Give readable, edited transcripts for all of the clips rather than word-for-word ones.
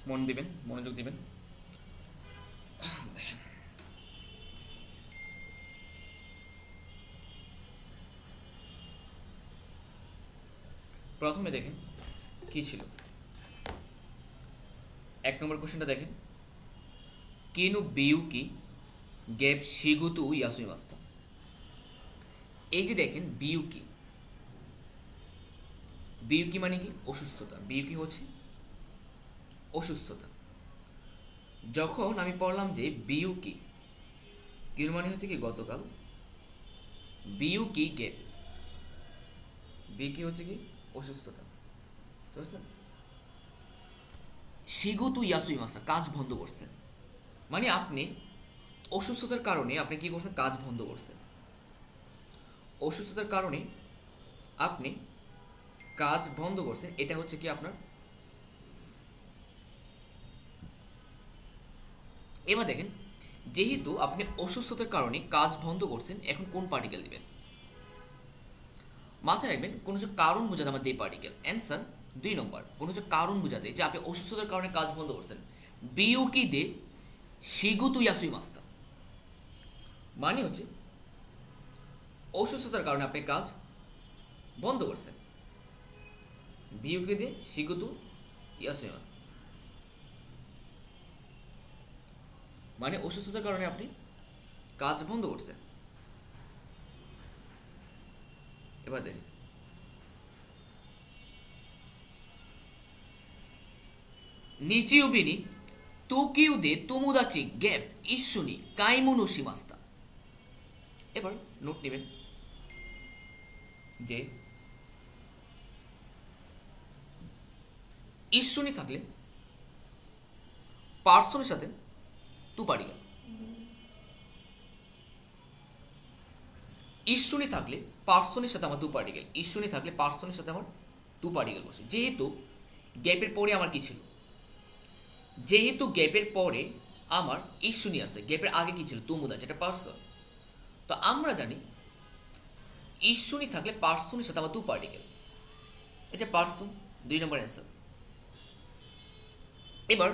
মন দিবেন, মনোযোগ দিবেন। প্রথমে দেখেন কি ছিল। 1 নম্বর কোশ্চেনটা দেখেন, কিনু বিউকি গেপ শিগুতু ইয়াসুইমাস্তা। এই যে দেখেন বিউকি, বিউকি মানে কি? অসুস্থতা। বিউকি হচ্ছে অসুস্থতা। যখন আমি পড়লাম যে বিউকি, কিনু মানে হচ্ছে কি গতকাল, বিউকি গেপ, বিউকি হচ্ছে কি অসুস্থতা, বুঝতে শিগুতু ইয়াসুইমাস্তা কাজ বন্ধ করছেন। মানে আপনি অসুস্থতার কারণে আপনি কি করছেন? কাজ বন্ধ করছেন। অসুস্থতার কারণে আপনি কাজ বন্ধ করছেন, এটা হচ্ছে কি আপনার। এবার দেখেন, যেহেতু আপনি অসুস্থতার কারণে কাজ বন্ধ করছেন, এখন কোন পার্টিকেল দিবেন? মাথায় রাখবেন, কোনো কিছু কারণ বোঝাতে আমার এই পার্টিকেল। অ্যান্সার 2 নম্বর, কোনো কিছু কারণ বোঝাতে যে আপনি অসুস্থতার কারণে কাজ বন্ধ করছেন, বিউকি দে শিগুতু ইয়াসুই মাস্তা। মানে হচ্ছে অসুস্থতার কারণে আপনি কাজ বন্ধ করছেন, বিউকি দে শিগুতু ইয়াসুই মাস্তা। মানে অসুস্থতার কারণে আপনি কাজ বন্ধ করছেন। এবার দেখেন, নিচিউবিনি তোকিউ দে তোমোদাচি গ্যাপ ইস্যুনি কাইমুনো শিমাস্তা। এবার নোট নেবেন যে ইস্যুনি থাকলে পার্সনের সাথে তু পার্টিকেল, ইস্যুনি থাকলে পার্সনের সাথে আমার তু পার্টিকেল, ইস্যুনি থাকলে পার্সনের সাথে আমার তু পার্টিকেল বসে। যেহেতু গ্যাপের পরে আমার কি ছিল? যেহেতু গ্যাপের পরে আমার ইস্যুনি আছে, গ্যাপের আগে কি ছিল? তুমুদা, যেটা পার্সন। তো আমরা জানি ইস্যুনি থাকলে পার্সনের সাথে আমার তু পার্টিকেল, এটা পার্সন। 2 নম্বর অ্যান্সার। এবার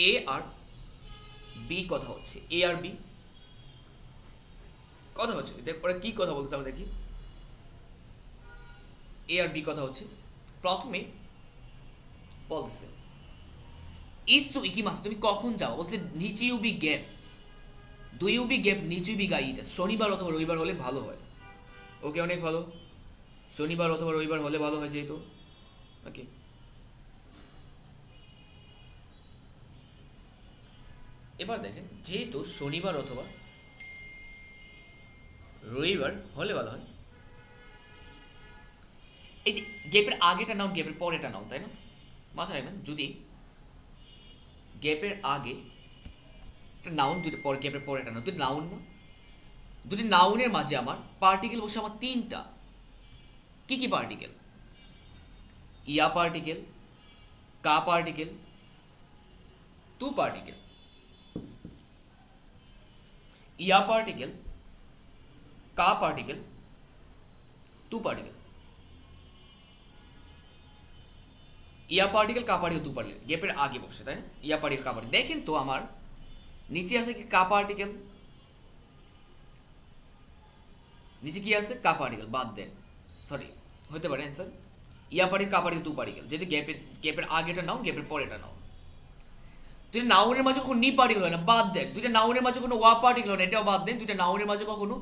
এ আর বি কথা হচ্ছে, এ আর বি কথা হচ্ছে, ওরা কি কথা বলতে আমরা দেখি। এ আর বি কথা হচ্ছে, প্রথমে বলছে ইসু ইকিমাস, তুমি কখন যাও? বলছে নিচে ইউবি গ্যাপ, 2 ইউবি গ্যাপ নিচে ইউবি গাইতে, শনিবার অথবা রবিবার হলে ভালো হয়। ওকে, অনেক ভালো, শনিবার অথবা রবিবার হলে ভালো হয় যেহেতু। ওকে, এবার দেখেন, যেহেতু শনিবার অথবা রবিবার হলে ভালো হয়, এই যে গ্যাপের আগেটা নাও, গ্যাপের পরেটা নাও, তাই না? মাথায় রাখবেন, যদি গ্যাপের আগে একটা নাউন, দুটো পর গ্যাপের পরেটা নাও, দুটো নাউন না, দুটি নাউনের মাঝে আমার পার্টিকেল বসে আমার 3টা। কি কি পার্টিকেল? ইয়া পার্টিকেল, কা পার্টিকেল, তু পার্টিকেল। ইয়া পার্টিকেল, কা পার্টিকেল, তু পার্টিকেল। ইয়া পার্টিকেল, কা পার্টিকেল, তু পার্টিকেল গ্যাপের আগে বসে, তাই না? ইয়া পার্টিকেল, কা পার্টিকেল। দেখেন তো আমার নিচে আছে কি কা পার্টিকেল, নিচে কি আছে? কা পার্টিকেল, বাদ দেন। সরি, হতে পারে অ্যান্সার ইয়া পার্টিকেল, কা পার্টিকেল, তু পার্টিকেল। যদি গ্যাপের আগেটা নাও, গ্যাপের পরেটা নাও। দুইটা নাউনের মাঝে কখনো নি পার্টিকেল হয় না, বাদ দেন। দুইটা নাউনের মাঝে কোনো ওয়া পার্টিকেল হয় না, এটাও বাদ দেন। দুইটা নাউনের মাঝে কখনো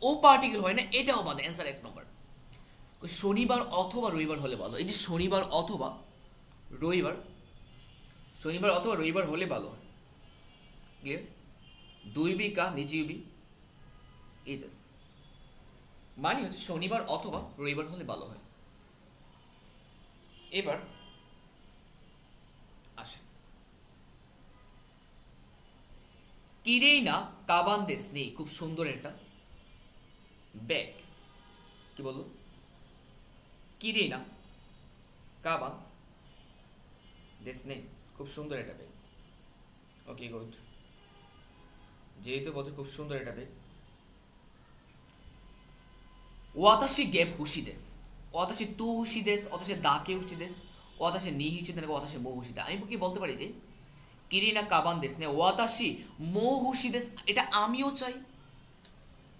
ও পার্টিকেল হয় না, এটাও বাদ দেন। অ্যান্সার 1 নম্বর। শনিবার অথবা রবিবার হলে ভালো। এই যে শনিবার অথবা রবিবার, শনিবার অথবা রবিবার হলে ভালো হয়। ক্লিয়ার? 2 বি কা নিচে ইউবি এই দেশ, মানে হচ্ছে শনিবার অথবা রবিবার হলে ভালো হয়। এবার আসেন, কিরেই না কাবান দেশ নেই, খুব সুন্দর একটা ব্যাগ। কি বললো? কিরেই না কাবান দেশ নেই, খুব সুন্দর একটা ব্যাগ। ওকে, গুড। যেহেতু বলছো খুব সুন্দর একটা ব্যাগ, ওয়াতাশি গেপ হুশি দেশ, ওয়াতাশি তু হুশি দেশ, অতাশি দাকে হুশি দেশ, ওয়াতাশি নি হিসিদে নাকি ওয়াতাশি মো হুসিদে, আমি কি বলতে পারি যে কিরিনা কাবান দেশ নে ওয়াতাশি মো হুসিদেস, এটা আমিও চাই।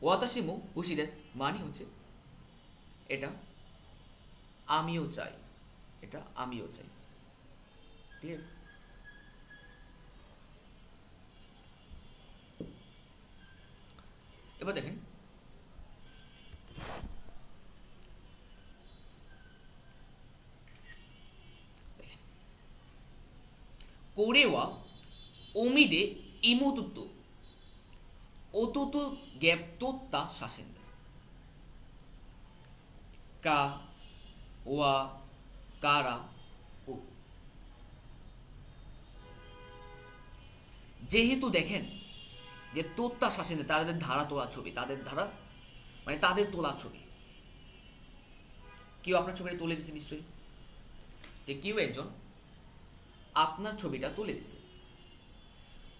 ওয়াতাশি মো হুসিদেস মানে হচ্ছে এটা আমিও চাই, এটা আমিও চাই। ক্লিয়ার? এবার দেখেন কোরেওয়া ওমিদে ইমোতুতো ওতোতো গ্যাপ তোত্তা শাসেন দেশ। কা ওয়া কারা ও, যেহেতু দেখেন যে তোত্তা শাসেন, তাদের ধারা তোলা ছবি, তাদের ধারা মানে তাদের তোলা ছবি। কেউ আপনার ছবিটা তুলে দিছে নিশ্চয়ই, যে কেউ একজন আপনার ছবিটা তুলে দিছে।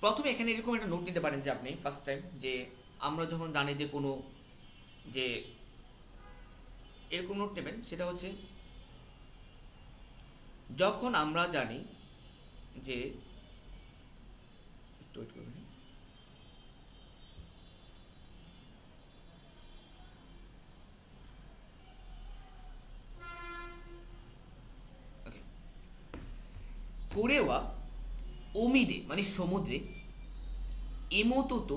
প্রথমে এখানে এরকম একটা নোট নিতে পারেন যে আপনি ফার্স্ট টাইম যে আমরা যখন জানি যে কোনো যে এরকম নোট নেবেন, সেটা হচ্ছে যখন আমরা জানি যে একটু ওয়েট করবেন, ওকে, কোরেওয়া ওমিদে মানে সমুদ্রে, এমোতোতো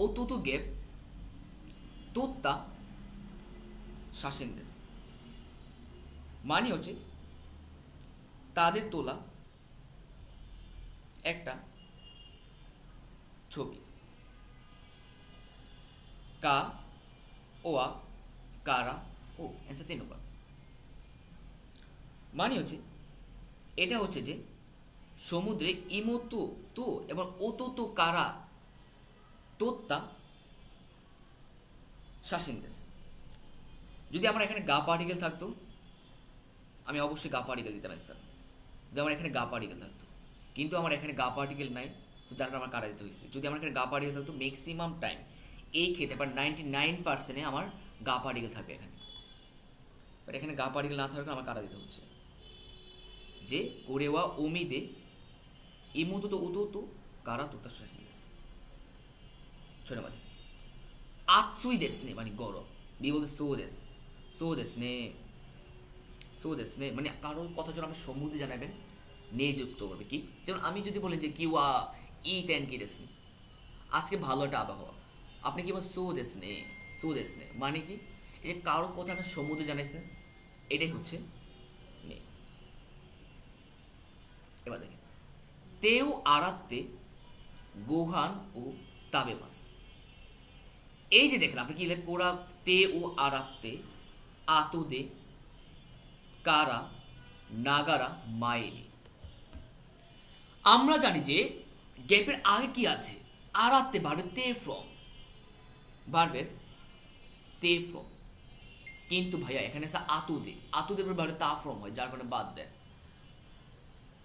ওতোতো গ্যাপ তোত্তা শাসেন দেশ মানে হচ্ছে তাদের তোলা একটা ছবি। কা ওয়া কারা ও, অ্যান্সার 3 নম্বর। মানে হচ্ছে এটা হচ্ছে যে সমুদ্রে ইমোতো তো এবং ওতো কারা তোত্তা শাসিন দেশ। যদি আমার এখানে গা পার্টিকেল থাকতো আমি অবশ্যই গা পার্টিকেল দিতাম স্যার, যদি আমার এখানে গা পার্টিকেল থাকতো, কিন্তু আমার এখানে গা পার্টিকেল নাই, তো যার কারণে আমার কারা দিতে হয়েছে। যদি আমার এখানে গা পার্টিকেল থাকতো ম্যাক্সিমাম টাইম এই ক্ষেত্রে বা 99% আমার গা পার্টিকেল থাকবে এখানে, বাট এখানে গা পার্টিকেল না থাকলে আমার কারা দিতে হচ্ছে। যে কোরেওয়া ওমিদে ইমোতো তো উতো তো কারা তোতা শাসিন দেশ। 6 নম্বর আতসুই দেশ নে মানে গরম, বি বলতে সো দেশ, সো দেশ নে, সো দেশ নে মানে কারো কথা যখন আপনি সমুদ্রে জানাবেন নে যুক্ত করবে। কি যেমন আমি যদি বলেন যে কিওয়া ই তেন কি দেশ, আজকে ভালো একটা আবহাওয়া, আপনি কি বলেন সো দেশ নে, সো দেশ নে মানে কি এই যে কারো কথা আপনি সমুদ্রে জানাইছেন, এটাই হচ্ছে নে। এবার দেখেন তেউ আরাত্তে গোহান ও তাবে মাস, এই যে দেখেন আপনি কি লিখলেন কোরা তে ও আরাত্তে আতোদে কারা নাগারা মায়েনি। আমরা জানি যে গ্যাপের আগে কি আছে, আরাত্তে ভার্বের তে ফ্রম, ভার্বের তে ফ্রম, কিন্তু ভাইয়া এখানে আছে আতুদে, আতুদে ভার্বের তা ফ্রম হয়, যার কারণে বাদ দেন।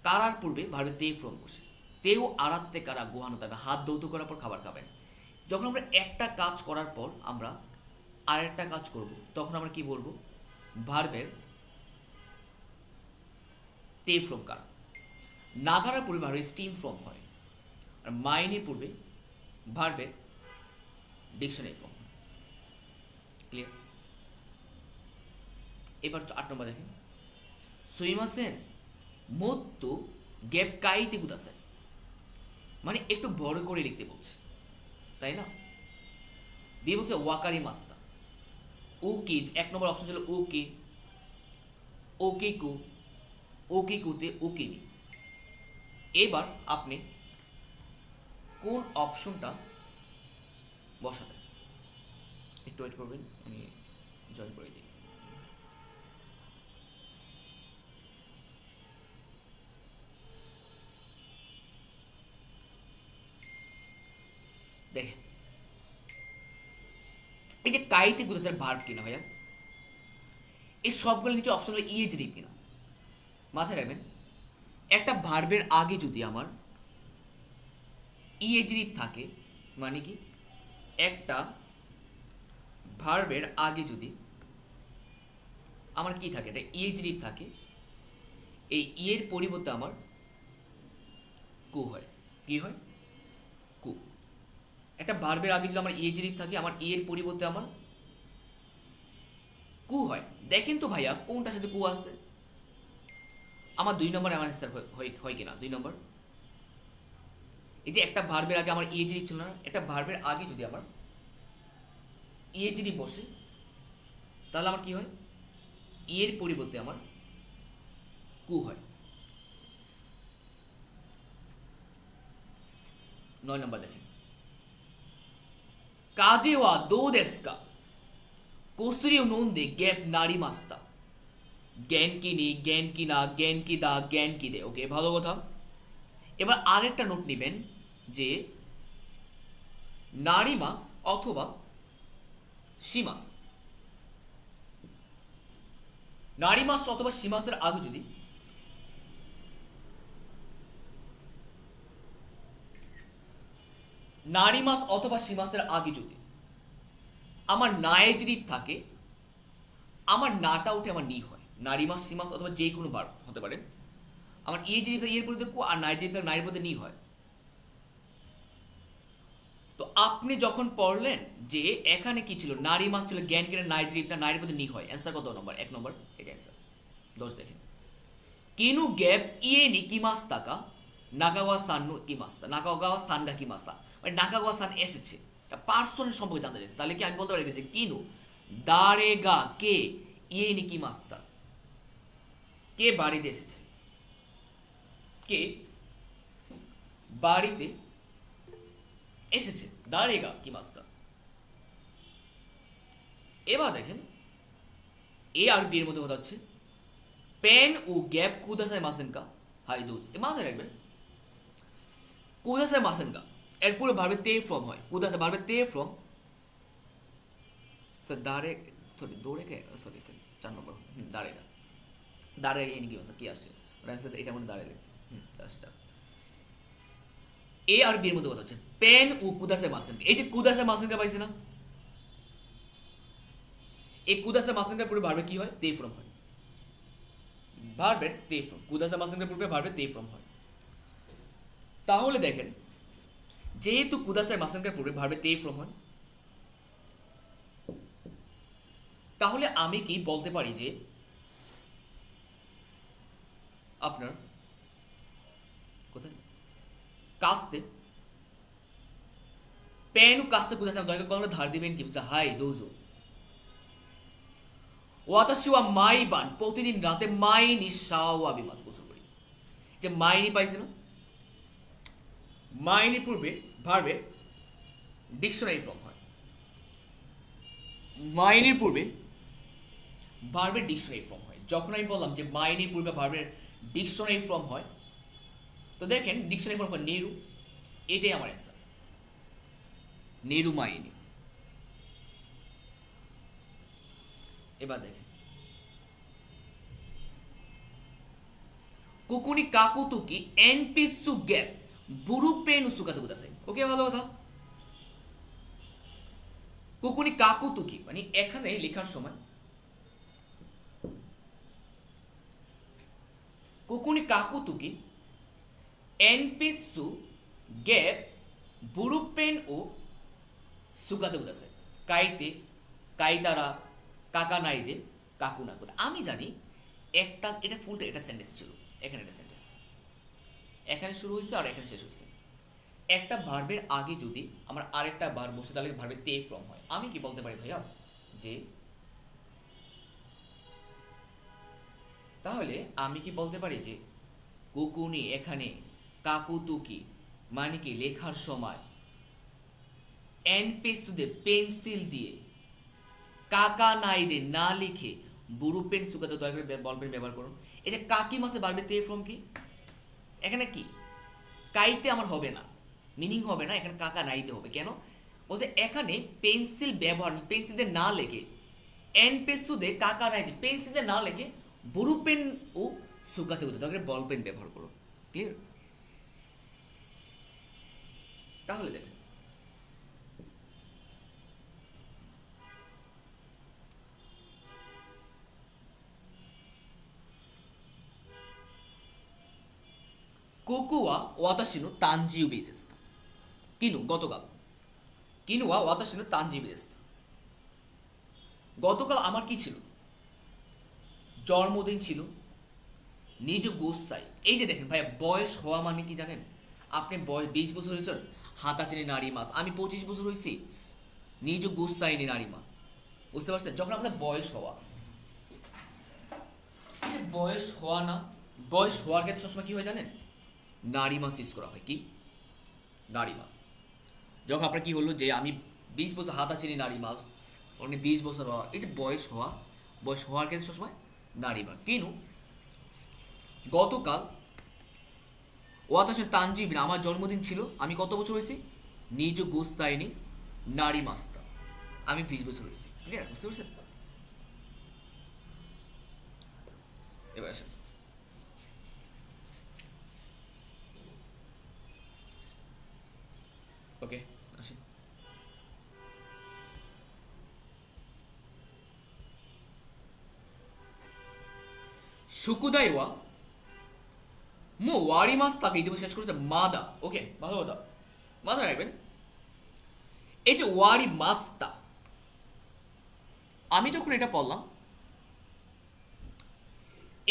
কারার পূর্বে ভার্বের তে ফ্রম বসে, তেও আরাত্তে কারা গোহানো থাকবে, হাত দৌত করার পর খাবার খাবেন। যখন আমরা একটা কাজ করার পর আমরা আরেকটা কাজ করব, তখন আমরা কি বলবো, ভার্বের তে ফ্রম কারা। নাগারার পূর্বে ভার্বের স্টিম ফ্রম হয়, আর মাইনের পূর্বে ভার্বের ডিকশনারি ফর্ম হয়। ক্লিয়ার? এবার 8 নম্বর দেখেন সুইমাসেন মোত্তো গ্যাপ কাইতে গুতাসেন, মানে একটু বড় করে লিখতে বলছে, তাই না? দিয়ে বলছে ওয়াকারি মাস্তা, ওকে 1 নম্বর অপশন ছিল ওকে, ওকে কু, ওকে কুতে ওকে নি। এবার আপনি কোন অপশনটা বসাবেন, একটু ওয়েট করবেন, আমি জয়েন করে দিই। দেখেন এই যে কাইতে গুতাসের ভার্ব কিনা ভাইয়া, এই সবগুলো নিচে অপশনগুলো ইএজরিভ কিনা মাথায় রাখবেন। একটা ভার্বের আগে যদি আমার ইএজরিভ থাকে, মানে কি একটা ভার্বের আগে যদি আমার কি থাকে, এটা ইএজরিভ থাকে, এই ই এর পরিবর্তে আমার কু হয়। কি হয়? কু। একটা ভার্বের আগে যদি আমার ইএজিরিক থাকে, আমার ই এর পরিবর্তে আমার কু হয়। দেখেন তো ভাইয়া কোনটার সাথে কু আছে। আমার 2 নম্বর আমার অ্যান্সার হয় কিনা। 2 নম্বর, এই যে একটা ভার্বের আগে আমার ইএজিরিক ছিল না, একটা ভার্বের আগে যদি আমার ইএজিরিক বসে, তাহলে আমার কি হয়? ই এর পরিবর্তে আমার কু হয়। 9 নম্বর দেখেন, কাজে ওয়া দো দেস্কা কোসরি নন্দে গ্যাপ নারী মাস্তা জ্ঞান কি নি, জ্ঞান কি না, জ্ঞান কি দা, জ্ঞান কি দে। ওকে, ভালো কথা। এবার আরেকটা নোট নেবেন যে নারী মাস অথবা সীমাস, নারী মাস অথবা সীমাসের আগে যদি নারী মাস অথবা সীমাসের আগে যদি আমার নায়েজরিপ থাকে, আমার নাটা উঠে আমার নি হয়। নারী মাস, সীমাস অথবা যে কোনো বার হতে পারে। আমার এই জিনিসটা এর পরিবর্তে কু, আর নাইজেরিয়া নারীর পরিবর্তে নি হয়। তো আপনি যখন পড়লেন যে এখানে কি ছিল, নারী মাস ছিল, জ্ঞান কেটে নাইজেরিয়া নারীর পরিবর্তে নি হয়, অ্যান্সার কত নম্বর? 1 নম্বর, এটা অ্যান্সার। দোষ দেখেন, কিনু গ্যাপ ইয়ে নি কি মাস টাকা নাগাওয়া সান্নু কি মাস্তা, নাগাওয়া সান্ডা কি মাস্তা, মানে নাগাওয়া সান এসেছে, পার্সনের সম্পর্কে জানতে চাইছে। তাহলে কি আমি বলতে পারি যে কিনু দারেগা কে ইয়ে নি কি মাস্তা, কে বাড়িতে এসেছে, কে বাড়িতে এসেছে, দাঁড়েগা কি মাস্তা। এবার দেখেন এ আর বি এর মধ্যে কথা হচ্ছে পেন ও গ্যাপ কুদাসায় মাসেনকা হাই দোজ, এ মাথায় রাখবেন। কুদাসায় মাসেনকা এর পুরো ভার্বে তে ফ্রম হয়। কুদাসায় ভার্বে তে ফ্রম, স্যার দাঁড়ে, সরি দৌড়ে কে, সরি সরি 4 নম্বর, দাঁড়েগা, দাঁড়ে এনে কি মাস্তা কি আসছে, এটা মধ্যে দাঁড়িয়ে লেগেছে। জাস্ট এ আর বি এর মধ্যে কথা হচ্ছে পেন ও কুদাসে মাসেন। এই যে কুদাসে মাসেনকা পাইছে না, এই কুদাসে মাসেনকার পূর্বে ভার্বে কি হয়? তে ফ্রম হয়। ভার্বের তে ফ্রম, কুদাসে মাসেনকার পূর্বে ভার্বে তে ফ্রম হয়। তাহলে দেখেন, যেহেতু কুদাসে মাসেনকার পূর্বে ভার্বে তে ফ্রম হয়, তাহলে আমি কি বলতে পারি যে আপনার কোথায় কাস্তে পেন ও কাস্তে কুদাসে দরকার কলমে ধার দিবেন কি হাই দোজো ওয়াতাশি ওয়া মাইবান, প্রতিদিন রাতে মাইনি শাওয়া বিমাস গোসল করি। যে মাইনি পাইছে না, মাইনির পূর্বে ভার্বের ডিকশনারি ফর্ম হয়। মাইনির পূর্বে ভার্বের ডিকশনারি ফর্ম হয়। যখন আমি বললাম যে মাইনির পূর্বে ভার্বের ডিকশনারি ফর্ম হয়, তো দেখেন ডিকশনারি ফর্ম হয় নেরু, এটাই আমার অ্যান্সার, নেরু মাইনি। এবার দেখেন কুকুনি কাকুতুকি এনপিসু গ্যাপ বুরু পেন উসুকাতে কুদাসাই। ওকে, ভালো কথা। কুকুনি কাকুতুকি মানে এখানে লেখার সময় কুকুনি কাকুতুকি এনপিসু গ্যাপ বুরু পেন ও সুকাতে কুদাসাই। কাইতে কাইতারা কাকা নাইদে কাকু না কোথা। আমি জানি একটা, এটা ফুলটা এটা সেন্টেন্স ছিল, এখানে একটা সেন্টেন্স, এখানে শুরু হয়েছে আর এখানে শেষ হয়েছে। একটা ভার্বের আগে যদি আমার আরেকটা ভার্ব বসে, তাহলে ভার্বে তে ফ্রম হয়। আমি কি বলতে পারি ভাইয়া যে, তাহলে আমি কি বলতে পারি যে কুকুনি এখানে কাকুতুকি মানে কি লেখার সময় এনপেসুদে পেন্সিল দিয়ে, কাকা নাই দে না লিখে বুড়ো পেন সুকাতে দয়া করে বল পেন ব্যবহার করুন। এই যে কাকি মাসে বাড়বে তে ফ্রম কি, এখানে কি কাইতে আমার হবে না, মিনিং হবে না, এখানে কাকা নাইতে হবে। কেন বলছে এখানে পেন্সিল ব্যবহার, পেন্সিল দিয়ে না লেখে এন পেসুদে কাকা নাইতে, পেন্সিল দিয়ে না লেখে বুড়ো পেন ও সুকাতে হতে দয়া করে বল পেন ব্যবহার করুন। ক্লিয়ার? তাহলে দেখেন কোকোয়া ওয়াতাশিনো তানজিউবি দেস্তা। কিনু গতকাল, কিনুয়া ওয়াতাশিনো তানজিউবি দেস্তা। গতকাল আমার কি ছিল? জন্মদিন ছিল। নিজ গোসাই, এই যে দেখেন ভাইয়া, বয়স হওয়া মানে কি জানেন? আপনি বয়স 20 বছর হয়েছেন, হাতাচিনি নারী মাস। আমি 25 বছর হয়েছি, নিজ গোসাইনি নারী মাস। বুঝতে পারছেন? যখন আপনার বয়স হওয়া, এই যে বয়স হওয়া না, বয়স হওয়ার ক্ষেত্রে সবসময় কি হয় জানেন? নারী মাস ইউজ করা হয়। কি নারী মাস? যখন আপনার কি হলো যে আমি 20 বছর, হাতাচিনি নারী মাস, অনেক 20 বছর হওয়া, এটা বয়স হওয়া। বয়স হওয়ার ক্ষেত্রে সবসময় নারী মাস। কিনু গতকাল ওয়াতাসের তানজিবিন, আমার জন্মদিন ছিল। আমি কত বছর হয়েছি? নিজ গোসাইনি নারী মাস্তা, আমি 20 বছর হয়েছি। ক্লিয়ার? বুঝতে পারছেন? এবার আসেন, ওকে আসেন। সুকুদাইওয়া মো ওয়ারি মাস তাকে ইতিমধ্যে শেষ করেছে মাদা। ওকে, ভালো কথা, মাথায় রাখবেন। এই যে ওয়ারি মাস্তা, আমি যখন এটা পড়লাম,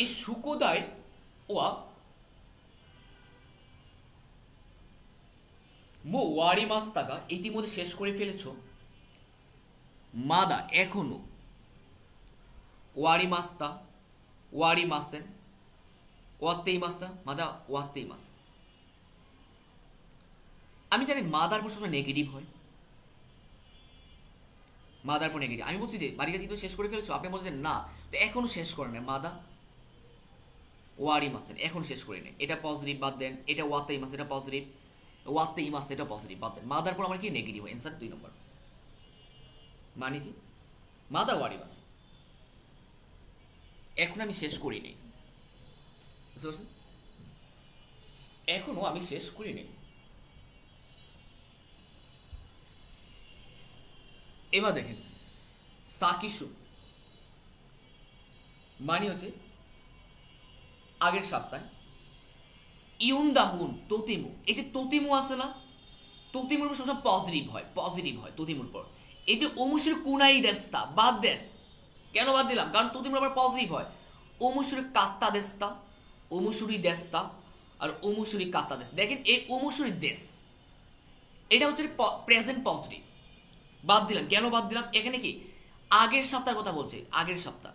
এই সুকুদাই ওয়া মো ওয়ারি মাস্তাকা ইতিমধ্যে শেষ করে ফেলেছ। মাদা এখনো, ওয়ারি মাস্তা, ওয়ারি মাসেন, ওয়াত্তেই মাস্তা, মাদা ওয়াত্তেই মাস। আমি জানি মাদার পর সময় নেগেটিভ হয়, মাদার পর নেগেটিভ। আমি বলছি যে বাড়ির কাছে তো শেষ করে ফেলেছো, আপনি বলছেন না, তো এখনো শেষ করে নেয়। মাদা ওয়ারি মাসেন, এখন শেষ করে নেয়। এটা পজিটিভ বাদ দেন, এটা ওয়াত্তেই মাস, এটা পজিটিভ, ওয়াত্তেই মাস, এটা পজিটিভ বাদ দেন। মাদার পর আমার কি নেগেটিভ? অ্যান্সার 2 নম্বর। মানে কি? মাদা ওয়ারি মাস, এখন আমি শেষ করিনি। বুঝতে পারছেন? এখনো আমি শেষ করিনি। এবার দেখেন, সাকিসু মানে হচ্ছে আগের সপ্তাহে। ইউনদাহুন তোতিমু, এই যে তোতিমু আছে না, তোতিমুর উপর সবসময় পজিটিভ হয়, পজিটিভ হয় তোতিমুর পর। এই যে ওমুসুর কুনাই দেস্তা বাদ দেন। কেন বাদ দিলাম? কারণ তোতিমুর আবার পজিটিভ হয়। ওমুসুরি কাত্তা দেস্তা, ওমুসুরি দেস্তা, আর ওমুসুরি কাত্তা দেশ। দেখেন এই ওমুসুরি দেশ, এটা হচ্ছে প্রেজেন্ট পজিটিভ। বাদ দিলাম। কেন বাদ দিলাম? এখানে কি আগের সপ্তাহের কথা বলছে, আগের সপ্তাহ।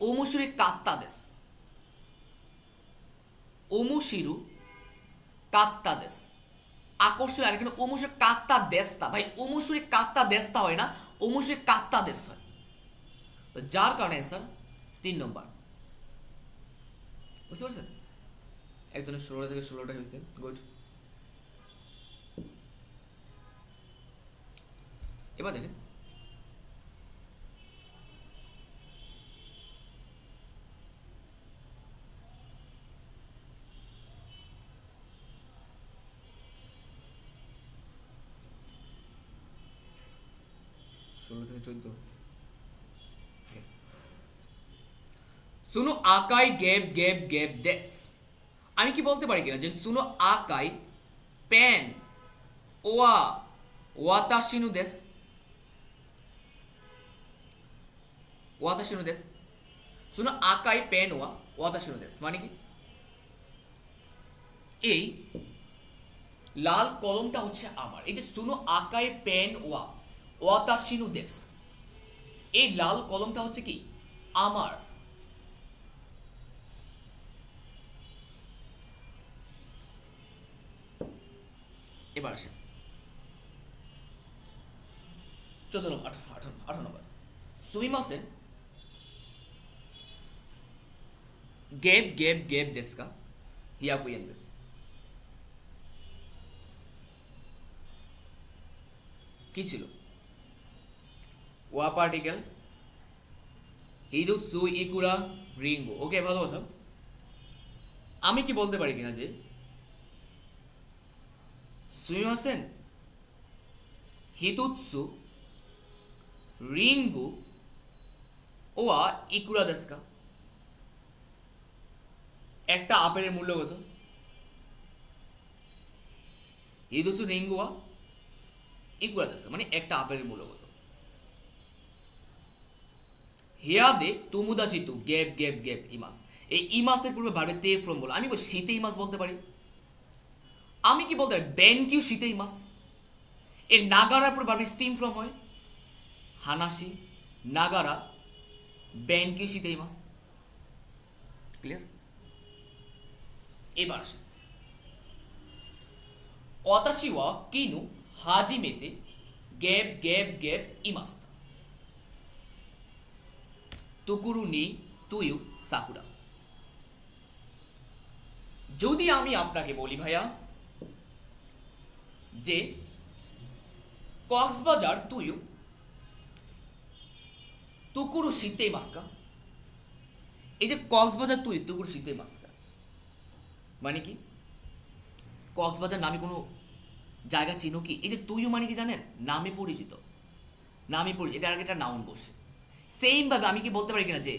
ওমুসুরি কাত্তা দেশ, ওমুশিরু কাত্তা দেশ। আকর্ষণ। আর এখানে ওমুসুরি কাত্তা দেশতা, ভাই ওমুসুরি কাত্তা দেশতা হয় না, ওমুসুরি কাত্তা দেশ হয়। তো যার কারণে স্যার 3 নম্বর। বুঝতে পারছেন? একজনের 16 থেকে 16টা হয়েছে। গুড। এবার দেখেন, ষোলো থেকে 14। শুনো আকাই গেব গেব গেব দেশ। আমি কি বলতে পারি কিনা যে শুনো আকাই পেন ওয়া ওয়াতাশিনু দেশ, ওয়াতাশিনু দেশ। শুনো আকাই পেন ওয়া ওয়াতাশিনু দেশ মানে কি? এই লাল কলমটা হচ্ছে আমার। এই যে শুনো আকাই পেন ওয়া ওয়াতাশিনু দেশ, এই লাল কলমটা হচ্ছে কি আমার। এবার আসে 14 নম্বর, 18 নম্বর। সুইমাসেন গেব গেব গেব দেশকা হিয়াকুয়েন দেশ। কি ছিল? ওয়া পার্টিকেল হিদু সু ইকুরা রিঙ্গো। ওকে, ভালো কথা। আমি কি বলতে পারি কিনা যে সুইমাসেন হিতুৎসু রিঙ্গু ওয়া ইকুরা দেশকা। একটা আপেলের মূল্য কত? ইদোসু রেঙ্গুয়া ইকুয়া দেশ, মানে একটা আপেলের মূল্য কত। হেয়াদে তুমুদা চিতু গ্যাপ গ্যাপ গ্যাপ ইমাস, এই ইমাসের পূর্বে ভার্বে তে ফ্রম বলো, আমি শীতে ইমাস বলতে পারি। আমি কি বলতে পারি বেন কিউ শীতে ইমাস, এর নাগারার পর ভার্বে স্টিম ফ্রম হয় হানাসি নাগারা বেন কিউ শীতে ইমাস। ক্লিয়ার? এবার আসে অতাশি ওয়া কিনু হাজিমেতে গ্যাপ গ্যাপ গ্যাপ ইমাস্তা তুকুরু নি তুইউ সাকুরা। যদি আমি আপনাকে বলি ভাইয়া যে কক্সবাজার তুইউ তুকুরু শীতে মাস্কা, এই যে কক্সবাজার তুই তুকুরু শীতে মাস্কা মানে কি? কক্সবাজার নামে কোনো জায়গা চিনো কি? এই যে তুইও মানে কি জানেন? নামে পরিচিত, নামে পরিচিত, এটা আর একটা নাউন বসে। সেম ভাবে আমি কি বলতে পারি কিনা যে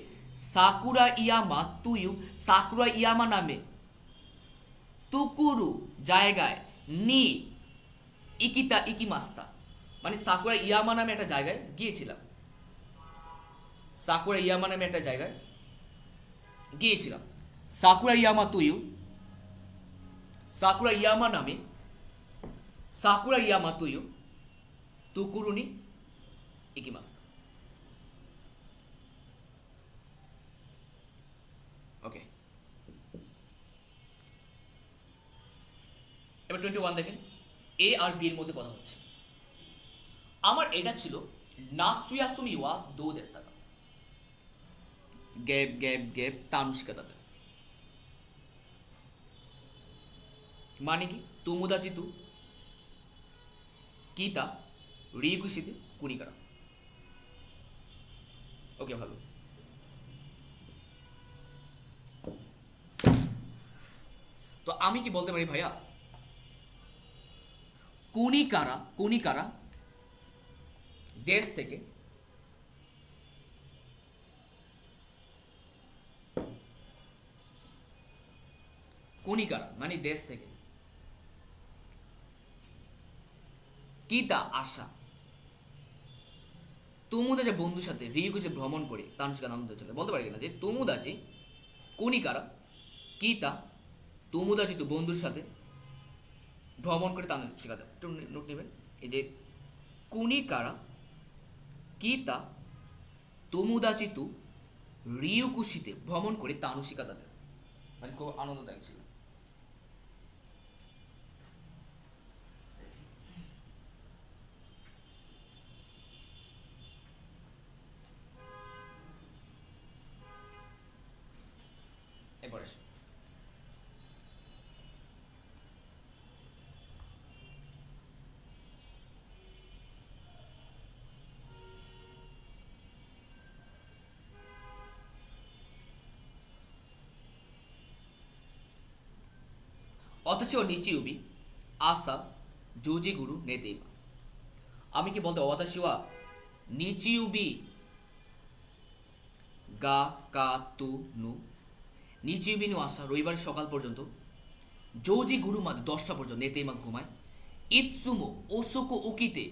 সাকুরা ইয়ামা তুইউ, সাকুরা ইয়ামা নামে তুকুরু জায়গায় নি ইকিতা ইকিমাস্তা, মানে সাকুরা ইয়ামা নামে একটা জায়গায় গিয়েছিলাম, সাকুরা ইয়ামা নামে একটা জায়গায় গিয়েছিলাম। সাকুরা ইয়ামা তুইউ, সাকুরা ইয়ামা নামে সাকুরা ইয়ামা তুইউ তুকুরুনি ইকিমাস্তা। ওকে, এবার 21 দেখেন, এ আর বি এর মধ্যে কথা হচ্ছে। আমার এটা ছিল নাৎসুয়াসুমি ওয়া দো দেস্তাকা গ্যাপ গ্যাপ গ্যাপ তানুষ্কা দাদেস, মানে কি? তুমুদা চিতু কিতা রিকুশিতে কুনিকারা। ওকে, ভালো। তো আমি কি বলতে পারি ভাইয়া কুনিকারা, কুনিকারা দেশ থেকে কুনিকারা মানে দেশ থেকে কিতা আশা তুমুদা যে বন্ধুর সাথে রিকুশে ভ্রমণ করে তানুষ্কা আনন্দ চলে, বলতে পারি কিনা যে তুমুদাজি কুনিকারা কিতা তুমুদাজি তো বন্ধুর সাথে ভ্রমণ করে তানুষ্কা, একটু নোট নেবেন। এই যে কুনিকারা কিতা তুমুদাচি তু রিউকুশিতে ভ্রমণ করে তানুশিকা তাদের, মানে খুব আনন্দদায়ক ছিল। এরপরে অথচ নিচি উবি আসা জুজি গুরু নেতে মাস, আমি কি বলতে অতাশিওয়া নিচি উবি গা কা তু নু, নিচি উবি নু আসা রবিবার সকাল পর্যন্ত জৌজি গুরু মানে 10টা পর্যন্ত নেতে মাস ঘুমায়। ইৎসুমো ওসুকো উকিতে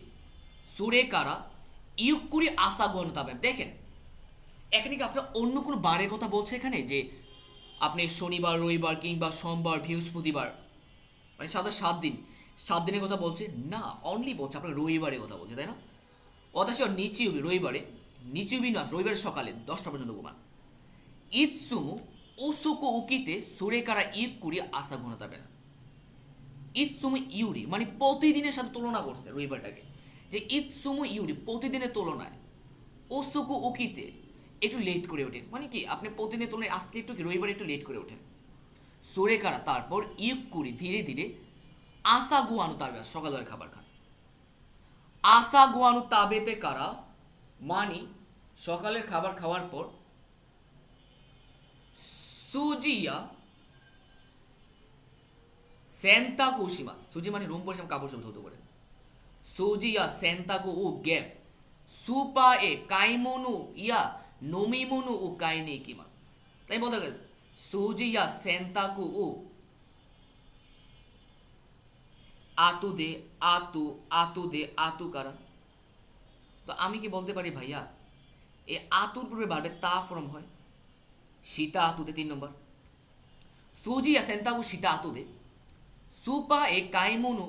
সুরে কারা ইউকুরি আসা গণতাবে। দেখেন এখানে কি আপনার অন্য কোনো বারের কথা বলছে এখানে যে আপনি শনিবার রবিবার কিংবা সোমবার বৃহস্পতিবার, মানে সাদা 7 দিন, 7 দিনের কথা বলছে না, অনলি বলছে আপনার রবিবারের কথা বলছে, তাই না? অথচ নিচিউবি রবিবারে, নিচিউবি না রবিবারের সকালে 10টা পর্যন্ত ঘুমান। ইৎসুমু ওসুকো উকিতে সুরেকারা ইউকুরি আসা ঘনতাবে না। ইৎসুমু ইউরি মানে প্রতিদিনের সাথে তুলনা করছে রবিবারটাকে, যে ইৎসুমু ইউরি প্রতিদিনের তুলনায় ওসুকো উকিতে একটু লেট করে ওঠেন, মানে কি আপনি প্রতিদিনের তুলনায় আজকে একটু রবিবার একটু লেট করে ওঠেন। সুরেকারা তারপর ইউকুরি ধীরে ধীরে আসা গুয়ানো তাবে সকালবেলার খাবার খান। আসা গুয়ানো তাবেতে কারা মানে সকালের খাবার খাওয়ার পর সুজিয়া সেন্তাকু উশিমাস, সুজি মানে রুম পরিষ্কার কাপড় সব ধুতে করে, সুজিয়া সেন্তাকু ও গ্যাপ সুপা এ কাইমোনু ইয়া নমিমোনু ও কাইনে কিমাস। তাই বলতে গেছে সুজিয়া সেন্তাকু ও আতু দে, আতু, আতু দে, আতু কারা? তো আমি কি বলতে পারি ভাইয়া এ আতুর পূর্বে ভার্বে তা ফর্ম হয়, সীতা আতু দে 3 নম্বর। সুজি সেন্টাগু সীতা আতু দে, সুপা এ কাইমুনু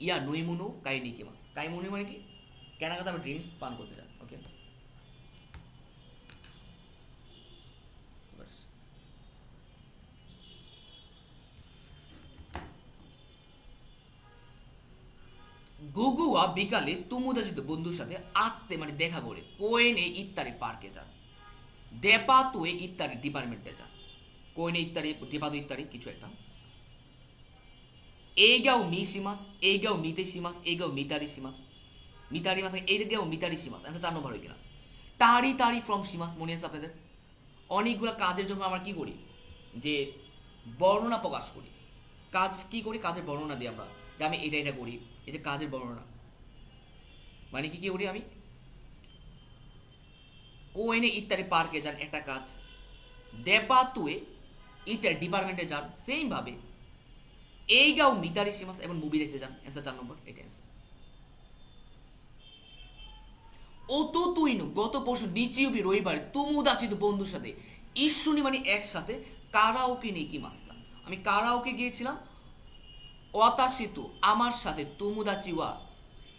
ইয়া নুইমুনু কাইনিকি মাস। কাইমুনু মানে কি? কেনাকাটা বা ড্রিঙ্কস পান করতে যান। ওকে, গুগুয়া বিকালে তুমুদাচিত বন্ধুর সাথে আত্মে মানে দেখা করে কোয়েনে ইত্যাদি পার্কে যান। দেপাতুয়ে ইত্যাদি ডিপার্টমেন্টে যান। কোয়েনে ইত্যাদি দেপাতু ইত্যাদি কিছু একটা। এইগাও মিশিমাস, এইগাও মিতে শিমাস, এইগাও মিতারি শিমাস। মিতারি মাস এইগাও মিতারি শিমাস। অ্যান্সার 4 নম্বর হয়ে গেলাম। তারি তারি ফ্রম শিমাস, মনে আছে আপনাদের? অনেকগুলো কাজের যখন আমরা কি করি, যে বর্ণনা প্রকাশ করি, কাজ কি করি, কাজের বর্ণনা দিই আমরা, যে আমি এটা এটা করি, এই যে কাজের বর্ণনা মানে কি কি করি আমি, কোয়েনে ইত্যাদি পার্কে যান একটা কাজ, দেপাতুয়ে ইত্যাদি ডিপার্টমেন্টে যান সেম ভাবে, এই গাও মিতারি সীমাস এবং মুভি দেখতে যান। অ্যান্সার 4 নম্বর, এটা অ্যান্সার। ও তো তুই নু গত পরশু নিচিউবি রবিবারে তুমুদাচিত বন্ধুর সাথে ইস্যুনি মানে একসাথে কারাওকে নেই কি মাস্তা, আমি কারাওকে গিয়েছিলাম। ওয়াতাশিতু আমার সাথে তুমুদাচিওয়া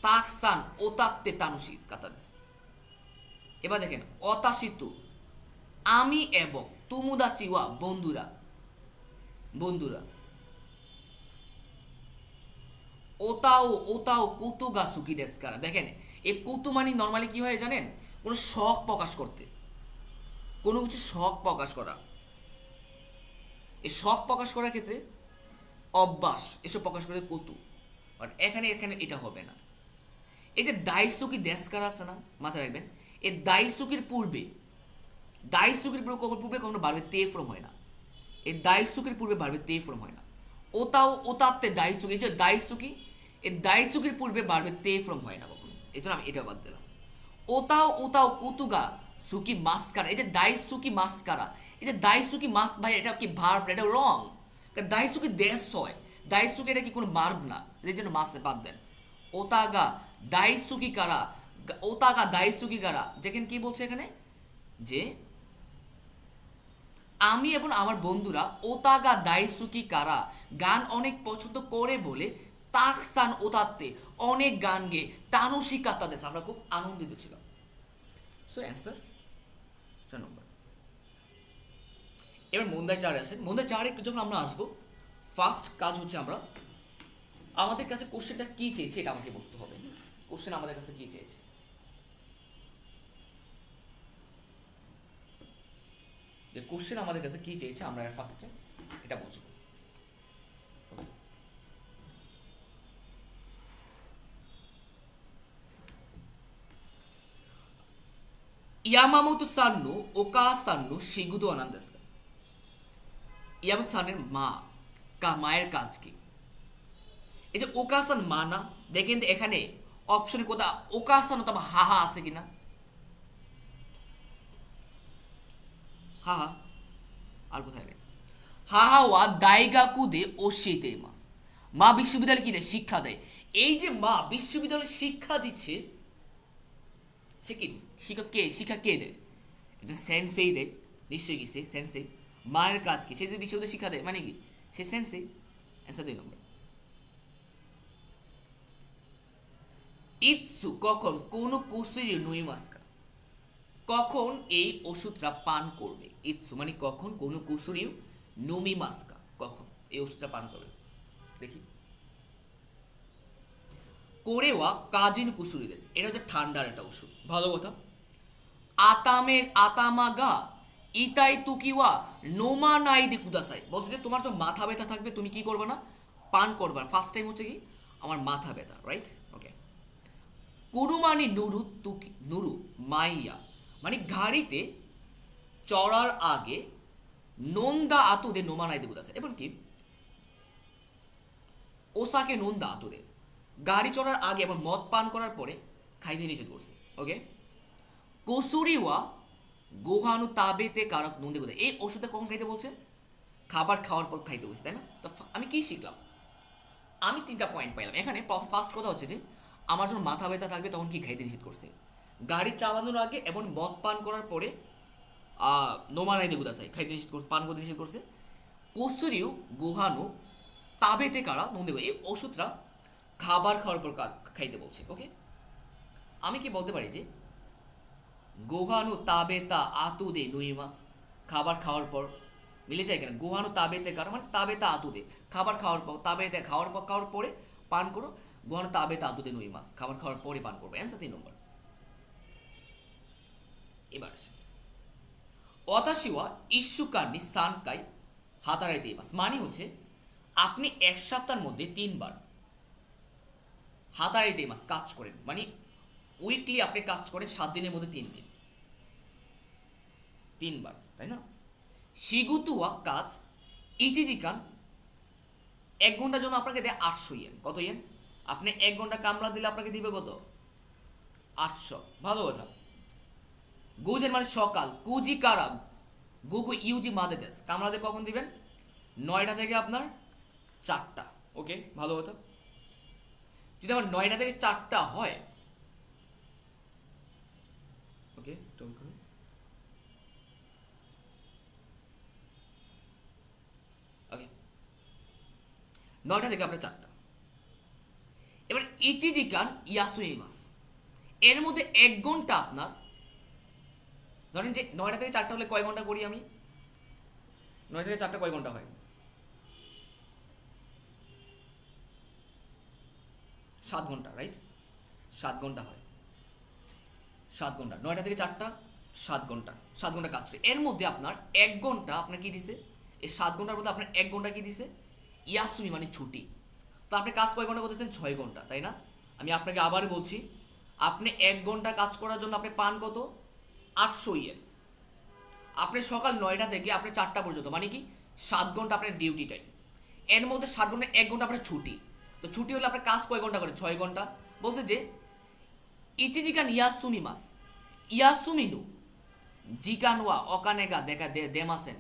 তাকসান ওতাত্তে তানুশি কাতা দেশ। এবার দেখেন অতাশিতু আমি এবং তুমুদাচিওয়া বন্ধুরা, বন্ধুরা ওতাও ওতাও কুতু গা সুকি দেশকারা। দেখেন এই কুতু মানে নর্মালি কি হয় জানেন, কোনো শখ প্রকাশ করতে, কোনো কিছু শখ প্রকাশ করা, এই শখ প্রকাশ করার ক্ষেত্রে অভ্যাস এসব প্রকাশ করে কুতু, বাট এখানে এখানে এটা হবে না। এই যে দাইসুকি দেশকারা আছে না, মাথায় রাখবেন, এই দাইসুকির পূর্বে, দাইসুকির পূর্বে কখনো বারবে তে ফর্ম হয় না। এই দাইসুকির পূর্বে বারবে তে ফর্ম হয় না। ওতাও ওতাতে দাইসুকি, এই যে দাইসুকি, এই দাইসুকির পূর্বে বারবে তে ফর্ম হয় না কখনো, এই জন্য আমি এটাও বাদ দিলাম। ওতাও ওতাও কুতুগা সুকি মাস্কারা, এই যে দাইসুকি মাস্কারা, এই যে দাইসুকি মাস, ভাই এটা কি ভার্ব? এটা রং। দাইসুকি দেশ হয়, দাইসুকি এটা কি কোনো ভার্ব না, এই জন্য মাসে বাদ দেন। ওতাগা দাইসুকি কারা, ওতাগা দাইসুকি কারা, যেখানে কি বলছে এখানে, যে আমি এবং আমার বন্ধুরা ওতাগা দাইসুকি কারা গান অনেক পছন্দ করে বলে তাকসান ওতাতে অনেক গান গেয়ে তানুশি কাত্তা দেশ, আমরা খুব আনন্দিত ছিলাম। সো অ্যান্সার 4 নম্বর। এবার মন্দাই 4 আসেন। মন্দাই 4 যখন আমরা আসবো, ফার্স্ট কাজ হচ্ছে আমরা আমাদের কাছে কোশ্চেনটা কি চেয়েছে এটা আমাকে বুঝতে হবে। কোশ্চেন আমাদের কাছে কি চেয়েছে, যে কোশ্চেন আমাদের কাছে কি চেয়েছে আমরা ফার্স্টে এটা বুঝবো। ইয়ামামোতো সান্নু ওকা সান্নু শিগুদো আনান দেশকা। ইয়ামামোতো সানের মা, মায়ের কাজ কি? এই যে ওকাসান মা না, দেখেন তো এখানে অপশনে কোথা ওকাসান অথবা হাহা আছে কিনা, হাহা আর কোথায় নেই। হাহা ওয়া দাইগাকু দে ওশিতে মাস, মা বিশ্ববিদ্যালয়ে কি দেয়? শিক্ষা দেয়। এই যে মা বিশ্ববিদ্যালয়ে শিক্ষা দিচ্ছে, সে কি শিক্ষা কে, শিক্ষা কে দেয়? একজন সেন্সেই দেয়, নিশ্চয়ই কি সে সেন্সেই। মায়ের কাজ কি? সে যদি বিশ্ববিদ্যালয়ে শিক্ষা দেয় মানে কি সে সেন্সেই। অ্যান্সার 2 নম্বর। ইৎসু কখন কোনো কুসুরি নুই মাস্কা, কখন এই ওষুধটা পান করবে? ইৎসু মানে কখন, কোনো কুসুরি নুমি মাস্কা কখন এই ওষুধটা পান করবে। দেখি কোরেওয়া কাজিন কুসুরি দেশ, এটা হচ্ছে ঠান্ডার একটা ওষুধ, ভালো কথা। আতামাগা ইতাই তুকিওয়া নোমা নাই দি কুদাসাই, বলছে যে তোমার যখন মাথা ব্যথা থাকবে তুমি কি করবে না, পান করবা। ফার্স্ট টাইম হচ্ছে কি আমার মাথা ব্যথা, রাইট? ওকে। কুরুমানি নুরু তুকি নুরু মাইয়া মানে গাড়িতে চড়ার আগে নন্দা আতুদে নোমা নাই দি কুদাসাই, এবং কি ওসাকে নন্দা আতুদে গাড়ি চড়ার আগে এবং মদ পান করার পরে খাইতে নিষেধ করছে। ওকে। কসুরিওয়া গোহানু তাবেতে কারক নন্দে কোথায়, এই ওষুধটা কখন খাইতে বলছে? খাবার খাওয়ার পর খাইতে বলছে, তাই না? তো আমি কি শিখলাম? আমি 3টা পয়েন্ট পাইলাম এখানে। ফার্স্ট কথা হচ্ছে যে আমার যখন মাথা ব্যথা থাকবে তখন কি খাইতে নিষেধ করছে, গাড়ি চালানোর আগে এবং মদ পান করার পরে নোমানাইতে গুদাসাই খাইতে নিষেধ করছে, পান করতে নিষেধ করছে। কসুরিও গুহানো তাবেতে কারা নুন দেবে, এই ওষুধটা খাবার খাওয়ার পর খাইতে বলছে। ওকে, আমি কি বলতে পারি যে গোহানু তাবেতা আতুদে নুই মাস, খাবার খাওয়ার পর মিলে যায় কেন, গোহানু তাবেতে কারো মানে তাবেতা আতুদে, খাবার খাওয়ার পর তাবেতে খাওয়ার পরে পান করো, গোহানু তাবেতা আতুদে নুই মাস, খাবার খাওয়ার পরে পান করবো। অ্যান্সার 3 নম্বর। এবার আসে অতাশিওয়া ইস্যুকান্নি সানকাই হাতারাইতে মাস, মানে হচ্ছে আপনি এক সপ্তাহের মধ্যে 3বার হাতারাইতে মাস কাজ করেন, মানে উইকলি আপনি কাজ করেন 7 দিনের মধ্যে 3 দিন, 3বার, তাই না? শিগুতুয়া কাজ ইচিজিকান 1 ঘন্টার জন্য আপনাকে দেয় 800 ইয়েন। কত ইয়েন? আপনি 1 ঘন্টা কামলা দিলে আপনাকে দিবে কত? 800। ভালো কথা। গুজের মানে সকাল, কুজি কারা গুগু ইউজি মাদে দেশ, কামলাতে কখন দিবেন? 9টা থেকে আপনার 4টা। ওকে, ভালো কথা। যদি আমার 9টা থেকে 4টা হয়, ওকে টোন করুন, ওকে 9টা থেকে আপনার 4টা। এবার ইচিজিকান ইয়াসুইমাস, এর মধ্যে 1 ঘন্টা আপনার, ধরেন যে 9টা থেকে 4টা হলে কয় ঘন্টা করি আমি? 9 থেকে 4টা কয় ঘন্টা হয়? 7 ঘন্টা, রাইট? 7 ঘন্টা হয়, 7 ঘন্টা। 9টা থেকে 4টা 7 ঘন্টা, 7 ঘন্টা কাজ করে। এর মধ্যে আপনার 1 ঘন্টা আপনার কি দিছে? এই 7 ঘন্টার মধ্যে আপনার 1 ঘন্টা কি দিছে? ইয়াসুমি মানে ছুটি। তো আপনি কাজ কয় ঘন্টা করতেছেন? 6 ঘন্টা, তাই না? আমি আপনাকে আবার বলছি, আপনি 1 ঘন্টা কাজ করার জন্য আপনি পান কত? 800 ইয়েন। আপনি সকাল 9টা থেকে আপনি 4টা পর্যন্ত, মানে কি 7 ঘন্টা আপনার ডিউটি টাইম। এর মধ্যে 7 ঘন্টা 1 ঘন্টা আপনার ছুটি। তো ছুটি হলে আপনার কাজ কয় ঘন্টা করেন? 6 ঘন্টা। বলছে যে ইচিজিকান ইয়াসুমি মাস ইয়াসুমিনু জিকানোয়া অকানেগা দেখা দেমাসেন,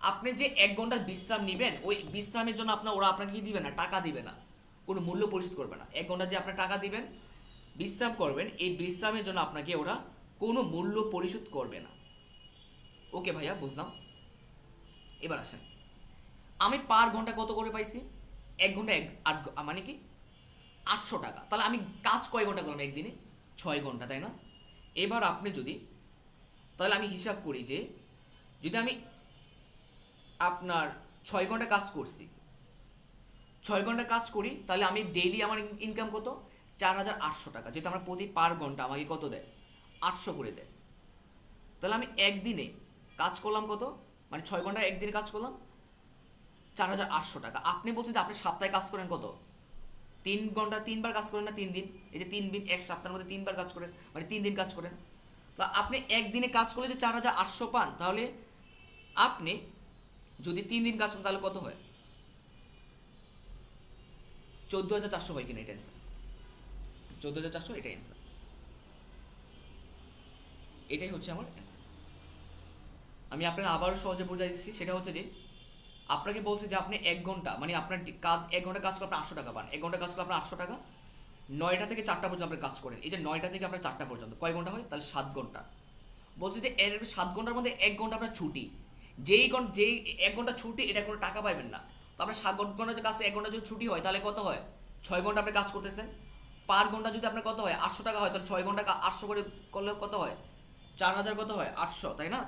আপনি যে 1 ঘন্টা বিশ্রাম নেবেন, ওই বিশ্রামের জন্য ওরা আপনাকে কি দিবে না? টাকা দিবে না, কোনো মূল্য পরিশোধ করবে না। 1 ঘন্টা যে আপনি টাকা দিবেন, বিশ্রাম করবেন, এই বিশ্রামের জন্য আপনাকে ওরা কোনো মূল্য পরিশোধ করবে না। ওকে ভাইয়া, বুঝলাম। এবার আসেন, আমি পার ঘন্টা কত করে পাইছি? 1 ঘন্টা মানে কি 800 টাকা। তাহলে আমি কাজ কয় ঘন্টা করলাম একদিনে? 6 ঘন্টা, তাই না? এবার আপনি যদি, তাহলে আমি হিসাব করি যে যদি আমি আপনার 6 ঘন্টা কাজ করছি, 6 ঘন্টা কাজ করি, তাহলে আমি ডেইলি আমার ইনকাম কত? 4800 টাকা। যেহেতু আমার প্রতি পার ঘন্টা আমাকে কত দেয়? 800 করে দেয়। তাহলে আমি একদিনে কাজ করলাম কত? মানে 6 ঘন্টা একদিনে কাজ করলাম 4800 টাকা। আপনি বলছেন যে আপনি সপ্তাহে কাজ করেন কত? 3 ঘন্টা, 3বার কাজ করেন না? 3 দিন। এই যে 3 দিন, এক সপ্তাহের মধ্যে 3বার কাজ করেন, মানে 3 দিন কাজ করেন। তো আপনি একদিনে কাজ করলে যে 4800 পান, তাহলে আপনি যদি 3 দিন কাজ করেন তাহলে কত হয়? 14400 হয় কিনা? এটা অ্যান্সার 14400, এটা অ্যান্সার। এটাই হচ্ছে আমার অ্যান্সার। আমি আপনাকে আবারও সহজে বোঝাই দিচ্ছি। সেটা হচ্ছে যে আপনাকে বলছে যে আপনি 1 ঘন্টা, মানে আপনার কাজ 1 ঘন্টা কাজ করলে আপনি 800 টাকা পান। 1 ঘন্টা কাজ করলে আপনার 800 টাকা। 9টা থেকে 4টা পর্যন্ত আপনি কাজ করেন। এই যে 9টা থেকে আপনার 4টা পর্যন্ত কয় ঘন্টা হয়? তাহলে 7 ঘন্টা। বলছে যে এর 7 ঘন্টার মধ্যে 1 ঘন্টা আপনার ছুটি। যেই 1 ঘন্টা ছুটি, এটা কোনো টাকা পাইবেন না। তো আপনার 7 ঘন্টা যে কাজ, 1 ঘন্টা যদি ছুটি হয় তাহলে কত হয়? 6 ঘন্টা আপনি কাজ করতেছেন। পার ঘন্টা যদি আপনার কত হয়? 800 টাকা হয়। তাহলে 6 ঘন্টা 800 করে করলে কত হয়? 4000 কত হয়? 800, তাই না?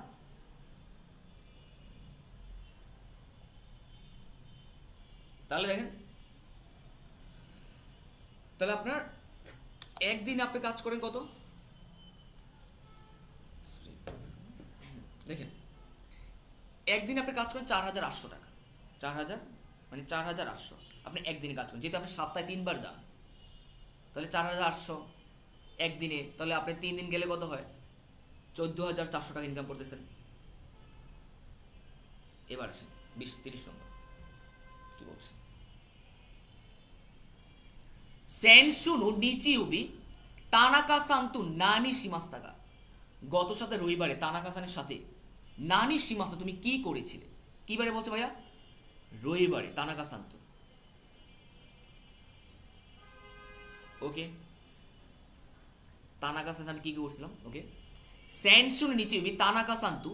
তাহলে দেখেন, তাহলে আপনার একদিন আপনি কাজ করেন কত? দেখেন, একদিন আপনি কাজ করেন 4800 টাকা। 4000 মানে 4800 আপনি একদিনে কাজ করেন। যেহেতু আপনি সপ্তাহে 3বার যান, তাহলে 4800 একদিনে। তাহলে আপনি 3 দিন গেলে কত হয়? 14400 টাকা ইনকাম করতেছেন। এবার আসেন 30 নম্বর কি বলছে? সেনশুনু নিচিউবি তানাকা সান্তু নানি সীমাস্তাকা, গত সপ্তাহে রবিবারে তানাকা সানের সাথে নানি সীমাস্তা তুমি কি করেছিলে? কি বারে বলছে ভাইয়া? রবিবারে তানাকা সান্তু। ওকে, তানাকা সান আমি কি কি করছিলাম? ওকে, সেনশুন নিচে ইবি তানাকা সান্তু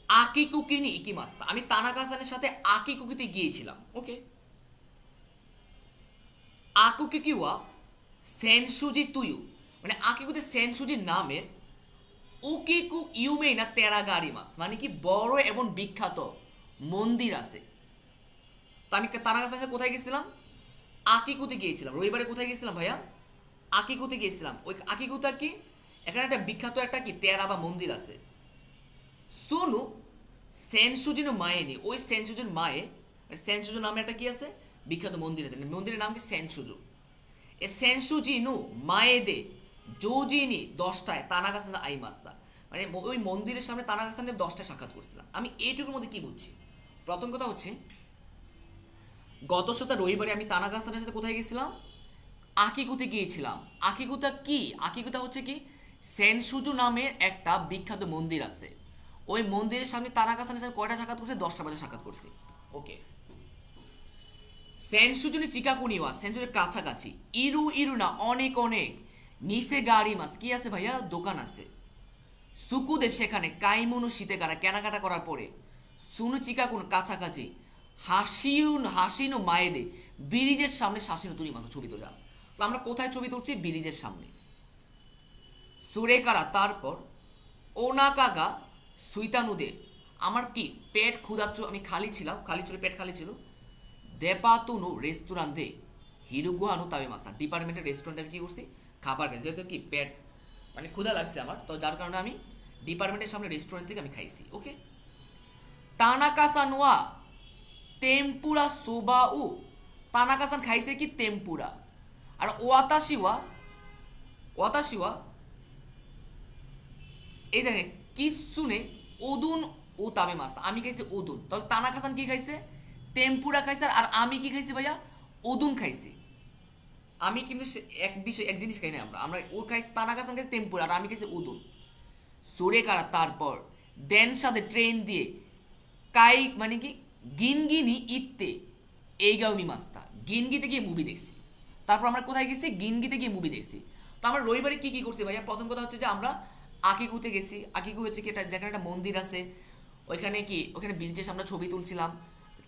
আকিকুকি নি ইকিমাস্তা, আমি তানাকা সানের সাথে আকিকুকিতে গিয়েছিলাম। ওকে, আকুকিকি ওয়া সেনসুজি তুয়ু, মানে আকিকুতে সেনসুজির নামের উকিকু ইউমেই না তেরাগারি মাস, মানে কি বড় এবং বিখ্যাত মন্দির আছে। তো আমি তানাকা সানের সাথে কোথায় গেছিলাম? আকিকুতে গিয়েছিলাম। রবিবারে কোথায় গেছিলাম ভাইয়া? আকিকুতে গিয়েছিলাম। ওই আকিকুতা কি, এখানে একটা বিখ্যাত একটা কি তেরা বা মন্দির আছে। সোনু সেনসুজিনো মায়ে নি, ওই সেনসুজুর মায়ে, সেনসুজু নামে একটা কি আছে বিখ্যাত মন্দির আছে, মন্দিরের নাম কি সেনসুজু। এ সেনসুজি নু মায়ে দে জোজিনি 10টায় তানাগাসান আই মাস্তা, মানে ওই মন্দিরের সামনে তানাগাসানের 10টায় সাক্ষাৎ করছিলাম। আমি এইটুকুর মধ্যে কি বুঝছি? প্রথম কথা হচ্ছে গত সপ্তাহ রবিবারে আমি তানাগাসানের সাথে কোথায় গেছিলাম? আকিকুতে গিয়েছিলাম। আকিকুতা কি? আকিকুতা হচ্ছে কি সেনসুজু নামের একটা বিখ্যাত মন্দির আছে। ওই মন্দিরের সামনে তানাকাসানের সাথে কয়টা সাক্ষাৎ করছে? 10টা বাজে সাক্ষাৎ করছি। ওকে, সেনসুজুনি চিকাকুনিওয়া, সেনসুজুর কাছাকাছি, ইরু ইরু না অনেক অনেক, নিসে গাড়ি মাস কি আছে ভাইয়া? দোকান আছে। সুকুদে সেখানে কাইমুনু শীতে গাড়া কেনাকাটা করার পরে, সুনু চিকাকুন কাছাকাছি, হাসিনু মায়েদে ব্রিজের সামনে শাসিনু তুলি মাছ ছবি তোলা। তো আমরা কোথায় ছবি তুলছি? ব্রিজের সামনে। সুরেকারা তারপর ওনাকাগা সুইতানুদে, আমার কি পেট ক্ষুধার্ত, আমি খালি ছিলাম, খালি ছিল, পেট খালি ছিল। দেপাতুনু রেস্টুরান্ট দে হিরুগুহানু তাবে মাস্টার, ডিপার্টমেন্টের রেস্টুরেন্টে আমি কী করছি? খাবার খাইছি। যেহেতু কি পেট মানে ক্ষুধা লাগছে আমার, তো যার কারণে আমি ডিপার্টমেন্টের সামনে রেস্টুরেন্ট থেকে আমি খাইছি। ওকে, তানাকাসান ওয়া তেম্পুরা সোবা উ, তানাকাসান খাইছে কি তেম্পুরা। আর ওয়াতাশিওয়া, ওয়াতাশিওয়া এই দেখেন কিসুনে ওদুন ও তাবে মাস্তা, আমি খাইছি ওদুন। তাহলে তানাকাসান কি খাইছে? তেম্পুরা খাইছে। আর আমি কি খাইছি ভাইয়া? ওদুন খাইছি। আমি কিন্তু এক জিনিস খাই না, আমরা ও খাইছি তানাকাসান খাইছে তেম্পুরা, আর আমি খাইছি ওদুন। সরে কারা তারপর দেন সাথে ট্রেন দিয়ে কাই মানে কি গিনগিনি ইত্তে এই গাউমি মাস্তা, গিনগিতে গিয়ে মুভি দেখছি। তারপর আমরা কোথায় গেছি? গিনগিতে গিয়ে মুভি দেখছি। তো আমরা রবিবারে কি কি করছি ভাইয়া? প্রথম কথা হচ্ছে যে আমরা আকিকুতে গেছি। আকিকু হচ্ছে কি এটা, যেখানে একটা মন্দির আছে, ওইখানে কি ওখানে ব্রিজের সামনে ছবি তুলছিলাম,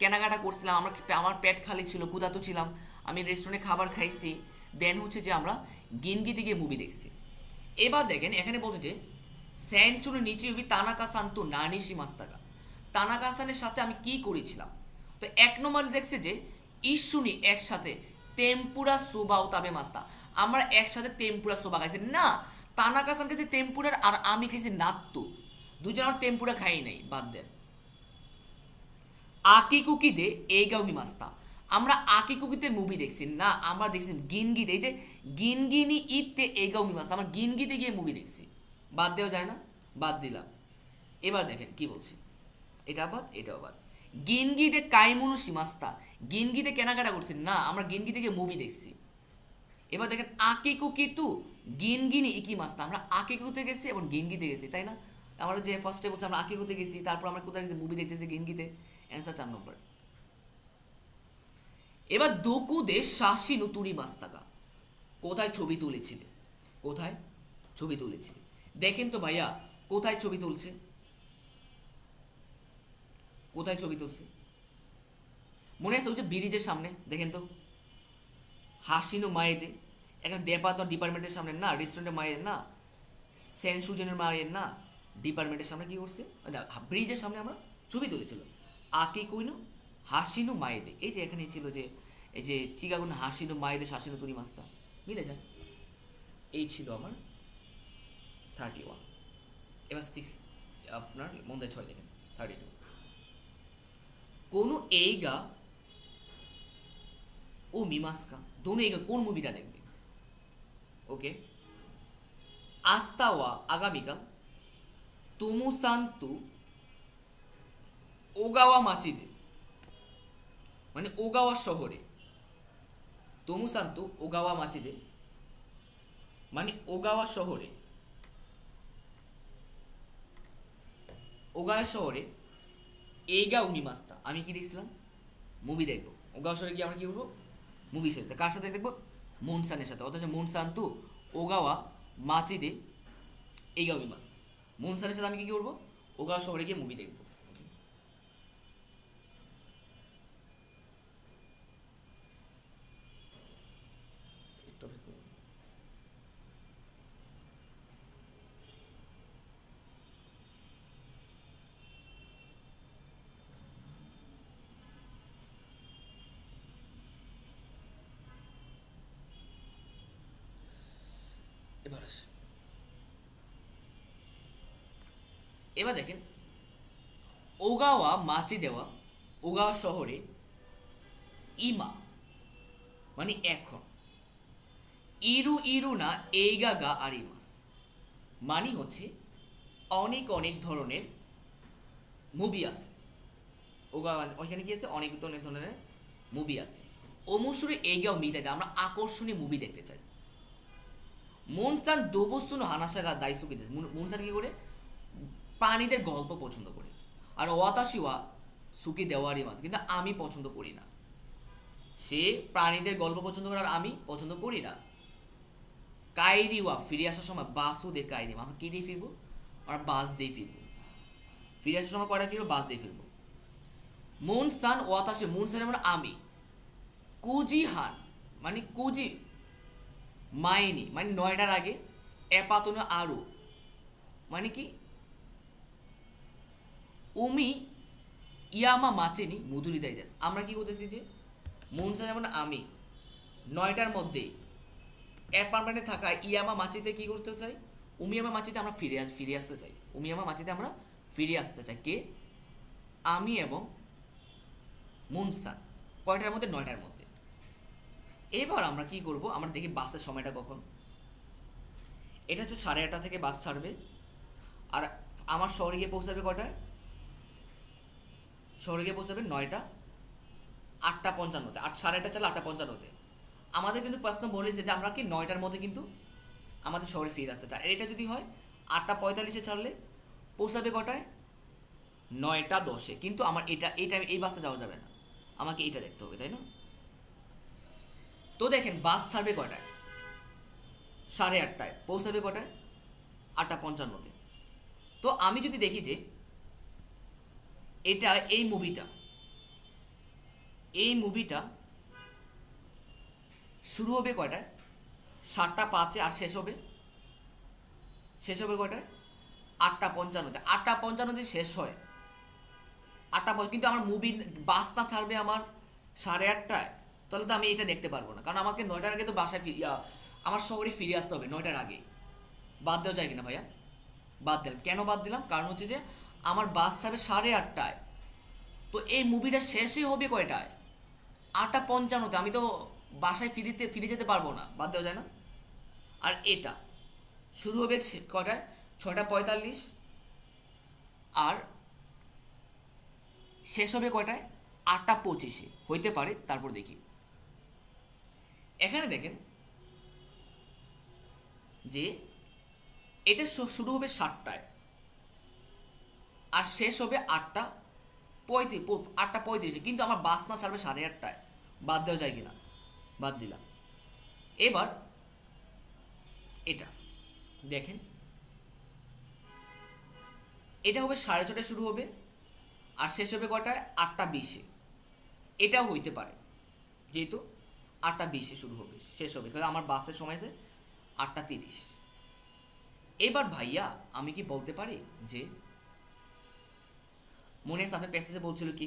কেনাকাটা করছিলাম। আমার পেট খালি ছিল, ক্ষুধার্ত ছিলাম, আমি রেস্টুরেন্টে খাবার খাইছি। দেন হচ্ছে যে আমরা গিনগিতে গিয়ে মুভি দেখছি। এবার দেখেন এখানে বলছে যে স্যানচুনের নিচে উবি তানাকা সান্তু নানিশি মাস্তাকা, তানাকা হাসানের সাথে আমি কি করেছিলাম? তো এক নম্বরে দেখছে যে ইস্যুনি একসাথে তেম্পুরা সোবাও তাবে মাস্তা, আমরা একসাথে তেম্পুরা সোবা খাইছি না। তানাকা হাসান খাইছে তেম্পুরার, আর আমি খাইছি নাত্তু। দুজন আমার তেম্পুরা খাই নাই, বাদ দেন। আকি কুকিতে এই গাউমি মাস্তা, আমরা আকি কুকিতে মুভি দেখছি না, আমরা দেখছি গিনগিতে, এই যে গিনগিনি ঈদতে এই গাউমি মাস্তা, আমরা গিনগিতে গিয়ে মুভি দেখছি। বাদ দেওয়া যায় না? বাদ দিলাম। এবার দেখেন কি বলছি, এটা বাদ, এটাও বাদ। গিনগিতে কাইমুনু সীমাস্তা, গিনগিতে কেনাকাটা করছি না, আমরা গিনগিতে গিয়ে মুভি দেখছি। এবার দেখেন আকিকু কিতু গিনগিনি ইকি মাস্তা, আমরা আকিকুতে গেছি এবং গিনগিতে গেছি, তাই না? আমরা যে ফার্স্টে বলছি আমরা আকিকুতে গেছি, তারপর আমরা কোথায় গেছি? মুভি দেখতেছি গিনগিতে। অ্যান্সার 4 নম্বর। এবার দোকুদে শাসি নুতুরি মাস্তাকা, কোথায় ছবি তুলেছিলে? কোথায় ছবি তুলেছিলে? দেখেন তো ভাইয়া কোথায় ছবি তুলছে, কোথায় ছবি তুলছে? মনে আছে ওই যে ব্রিজের সামনে, দেখেন তো হাসিনো মায়েতে, এখানে দেপাতন ডিপার্টমেন্টের সামনে না, রেস্টুরেন্টের মায়ের না, সেনসুজেনের মায়ের না, ডিপার্টমেন্টের সামনে কি করছে? ব্রিজের সামনে আমরা ছবি তুলেছিল। আকি কইনু হাসিনু মায়েদে, এই যে এখানে ছিল যে এই যে চিকাগুন হাসিনু মায়েদে শাসিনু তুরি মাস্তা, মিলে যায়। এই ছিল আমার 31। এবার 6 আপনার মন্দায় 6 দেখেন 32। কোনো এইগা ও মিমাস্কা, দোনো এইগা কোন মুভিটা দেখবে? ওকে, আস্তাওয়া আগামীকাল তুমুসান্তু ওগাওয়া মাচিদে, মানে ওগাওয়া শহরে, তুমুসান্তু ওগাওয়া মাচিদে মানে ওগাওয়া শহরে, ওগাওয়া শহরে এইগা উনিমাস্তা, আমি কি দেখছিলাম? মুভি দেখবো। ওগাওয়া শহরে গিয়ে আমরা কি করবো? মুভি সাথে কার সাথে দেখবো? মুনসানের সাথে, অথচ মুনসান তো ওগাওয়া মাচিদে এইগাও ইমাস। মুনসানের সাথে আমি কি করবো? ওগাওয়া শহরে গিয়ে মুভি দেখবো। এবার আসে, এবার দেখেন ওগাওয়া মাচি দেওয়া, ওগাওয়া শহরে ইমা মানে এখন, ইরু ইরু না এইগা গা আর ইমাস মানে হচ্ছে অনেক অনেক ধরনের মুভি আছে। ওগা ওইখানে কি আছে? অনেক অনেক ধরনের মুভি আছে। ওমুসুরে এইগাও মিতে যায়, আমরা আকর্ষণীয় মুভি দেখতে চাই। মুনসান দোবসুনো হানাসাগা দাইসুকি দেশ, মুনসান কি করে? প্রাণীদের গল্প পছন্দ করে। আর ওয়াতাশিওয়া সুকি দেওয়ারই মাছ, কিন্তু আমি পছন্দ করি না। সে প্রাণীদের গল্প পছন্দ করে, আর আমি পছন্দ করি না। কাইরিওয়া ফিরে আসার সময় বাসু দে কাইরি, মাথা কি দিয়ে ফিরবো? আর বাস দিয়ে ফিরবো। ফিরে আসার সময় কয়টা ফিরবো? বাস দিয়ে ফিরবো। মুনসান ওয়াতাশি, মুনসান মানে আমি, কুজি হান মানে কুজি মাইনি মানে 9টার আগে, এপাতনো আরো মানে কি উমি ইয়ামা মাচেনি মুদুরি দাই দাস। আমরা কি করতেছি যে মুনসান যেমন আমি 9টার মধ্যে অ্যাপার্টমেন্টে থাকা ইয়ামা মাচিতে কি করতে চাই? উমিয়ামা মাচিতে আমরা ফিরে আসতে চাই। উমিয়ামা মাচিতে আমরা ফিরে আসতে চাই। কে? আমি এবং মুনসান। কয়টার মধ্যে? 9টার মধ্যে। এবার আমরা কি করব? আমরা দেখি বাসের সময়টা কখন। এটা হচ্ছে 8:30 থেকে বাস ছাড়বে, আর আমার শহরে গিয়ে পৌঁছাবে কয়টায়? শহরে গিয়ে পৌঁছাবে 8:55-তে। 8:30 চালে 8:55-তে। আমাদের কিন্তু পার্সন বলেছে যে আমরা কি 9টার মধ্যে কিন্তু আমাদের শহরে ফিরে আসতে চাই। এটা যদি হয় 8:45-এ ছাড়লে পৌঁছাবে কটায়? 9:10-এ। কিন্তু আমার এই বাসে যাওয়া যাবে না, আমাকে এটা দেখতে হবে, তাই না? তো দেখেন বাস ছাড়বে কটায়? 8:30টায়। পৌঁছাবে কটায়? 8:55-তে। তো আমি যদি দেখি যে এটা এই মুভিটা শুরু হবে কয়টায়? 7:05-এ। আর শেষ হবে কয়টায়? 8:55-তে। 8:55-তে শেষ হয়। 8:55, কিন্তু আমার বাস না ছাড়বে আমার 8:30টায়, তাহলে তো আমি এটা দেখতে পারবো না, কারণ আমাকে 9টার আগে তো বাসায় আমার শহরে ফিরে আসতে হবে 9টার আগে। বাদ দেওয়া যায় কিনা ভাইয়া? বাদ দিলাম। কেন বাদ দিলাম? কারণ হচ্ছে যে আমার বাস ছাড়বে 8:30টায়, তো এই মুভিটা শেষই হবে কয়টায়? 8:55-তে। আমি তো বাসায় ফিরে যেতে পারবো না, বাদ দেওয়া যায় না? আর এটা শুরু হবে কয়টায়? 6:45। আর শেষ হবে কয়টায়? 8:25-এ হইতে পারে, তারপর দেখি। এখানে দেখেন যে এটা শুরু হবে 7টায়, আর শেষ হবে 8:35-এ, কিন্তু আমার বাস না ছাড়বে 8:30টায়। বাদ দেওয়া যায় কিনা? বাদ দিলাম। এবার এটা দেখেন, এটা হবে 6:30টায় শুরু হবে, আর শেষ হবে কটায়? 8:20-এ। এটাও হইতে পারে, যেহেতু 8:20-এ শুরু হবে, শেষ হবে, কারণ আমার বাসের সময় আছে 8:30। এবার ভাইয়া আমি কি বলতে পারি যে মনে আছে আপনার প্যাসেজে বলছিল কি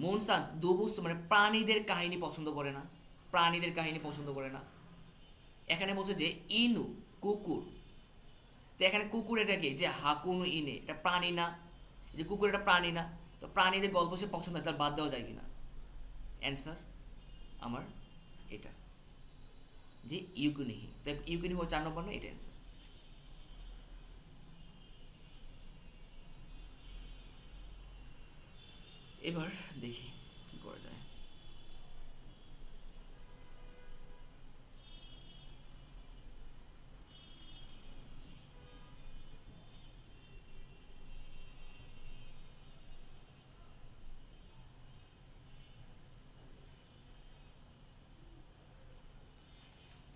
মনসান দুবস্তু মানে প্রাণীদের কাহিনী পছন্দ করে না, প্রাণীদের কাহিনী পছন্দ করে না। এখানে বলছে যে ইনু কুকুর, তো এখানে কুকুর এটা কি? যে হাকুনু ইনে, এটা প্রাণী না? যে কুকুর এটা প্রাণী না, তো প্রাণীদের গল্প সে পছন্দ, তার বাদ দেওয়া যায় কিনা? অ্যান্সার আমার এটা, যে ইউকুনিহি। তাই ইউকুনিহি 4 নম্বর না, এটা অ্যান্সার। এবার দেখি কি করা যায়।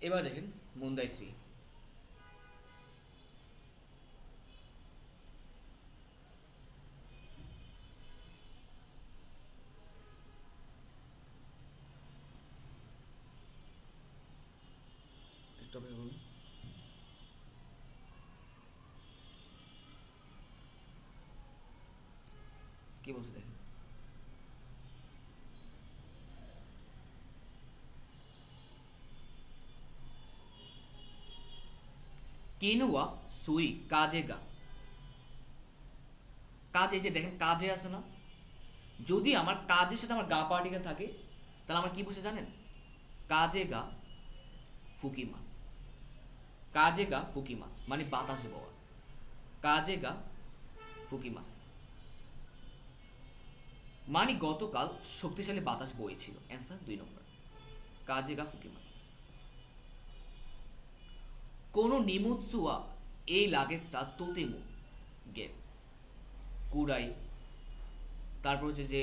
এবার দেখেন মুন্দাই 3। একটু অপেক্ষা করুন। কি বলছে দেখেন, কেনুয়া সুই কাজে গা। কাজে, এই যে দেখেন কাজে আছে না, যদি আমার কাজের সাথে আমার গা পার্টিকেল থাকে তাহলে আমরা কি বুঝে জানেন? কাজে গা ফুকি মাস। কাজে গা ফুকি মাস মানে বাতাস বওয়া। কাজে গা ফুকি মাস মানে গতকাল শক্তিশালী বাতাস বইছিল। অ্যান্সার 2 নম্বর, কাজে গা ফুকি মাস। কোনো নিমুৎসুয়া এই লাগেজটা তোতেমু গে কুড়াই, তারপর হচ্ছে যে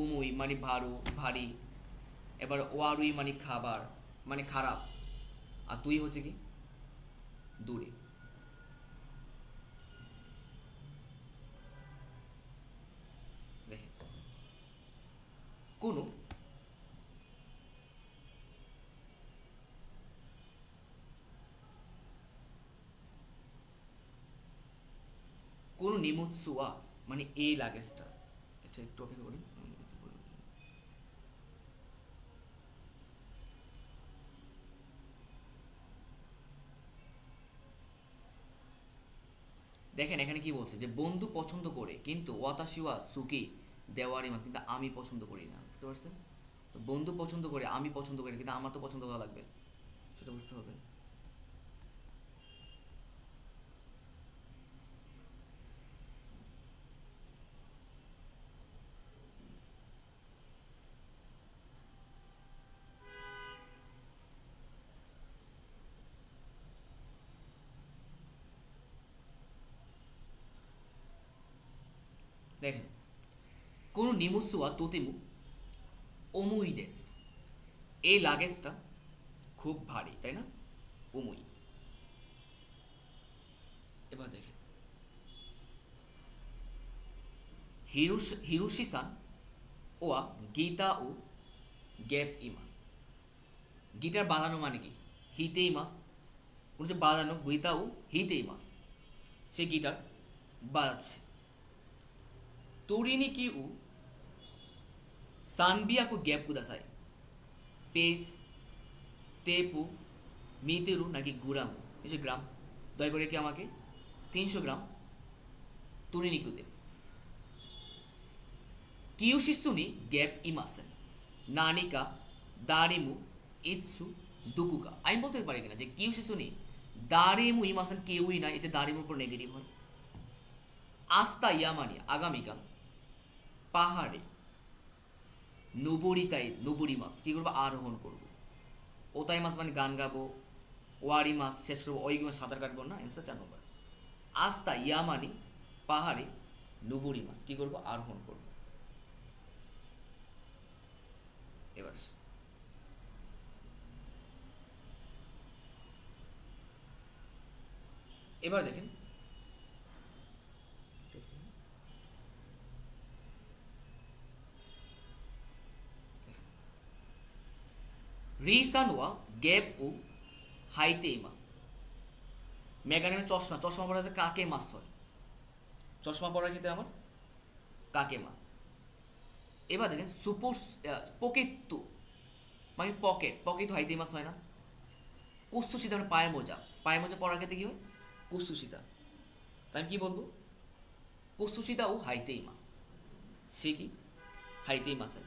উমুই মানে ভারু ভারী, এবার ওয়ারুই মানে খাবার মানে খারাপ, আর তুই হচ্ছে কি দূরে। দেখেন কোনো কোনো নিমুৎসুয়া মানে এই লাগেজটা, এটা একটু অপেক্ষা করুন। দেখেন এখানে কি বলছে যে বন্ধু পছন্দ করে কিন্তু ওয়াতাশিওয়া সুকি দেওয়ারি মাস, কিন্তু আমি পছন্দ করি না, বুঝতে পারছেন? তো বন্ধু পছন্দ করে, আমি পছন্দ করি, কিন্তু আমার তো পছন্দ করা লাগবে, সেটা বুঝতে হবে। দেখেন কোনো নিমুসুয়া তোতিমু ওমুইদেস, এই লাগেজটা খুব ভারী, তাই না? ওমুই। এবার দেখেন হিরুশিসান ওয়া গীতা ও গ্যাপ ইমাস। গিটার বাজানো মানে কি? হিতে ইমাস। কোনো যে বাজানো গীতা ও হিতে ইমাস, সে গিটার বাজাচ্ছে। তোরিনি কি উ সানবিয়াকু গ্যাপ কুদাসাই, পেজ তেপু মিতেরু নাকি গুরামু, এসে গ্রাম, দয়া করে কি আমাকে 300 গ্রাম তোরিনিকু দে। কিউশিসুনি গ্যাপ ইমাসেন নানিকা দারিমু ইৎসু দুকুকা। আমি বলতে পারি কিনা যে কিউশিসুনি দারিমু ইমাসেন কেউই না, এই যে দারিমুর উপর নেগেটিভ হয়। আস্তা ইয়ামানি আগামীকাল পাহাড়ে নুবুরিতাই নুবুরি মাস কী করবো? আরোহণ করবো। ওতাই মাস মানে গান গাবো, ওয়ারি মাস শেষ করবো, ওই মাস সাঁতার কাটবো না। অ্যান্সার 4 নম্বর, আস্তা ইয়ামানি পাহাড়ে নুবুরি মাস কী করবো? আরোহণ করবো। এবার এবার দেখেন রিসানোয়া গ্যাপ ও হাইতে মাস। মেগানের চশমা, চশমা পরাতে কাকে মাস হয়? চশমা পরার ক্ষেত্রে আমার কাকে মাস। এবার দেখেন সুপুর পকেট তু মানে পকেট, পকেট তো হাইতে মাস হয় না। কুস্তুসিতা মানে পায়ের মোজা, পায়ের মোজা পরার ক্ষেত্রে কী হয়? কুস্তুসিতা। তাই আমি কী বলবো? কুস্তুসিতা ও হাইতেই মাস, সে কি হাইতেই মাসেন।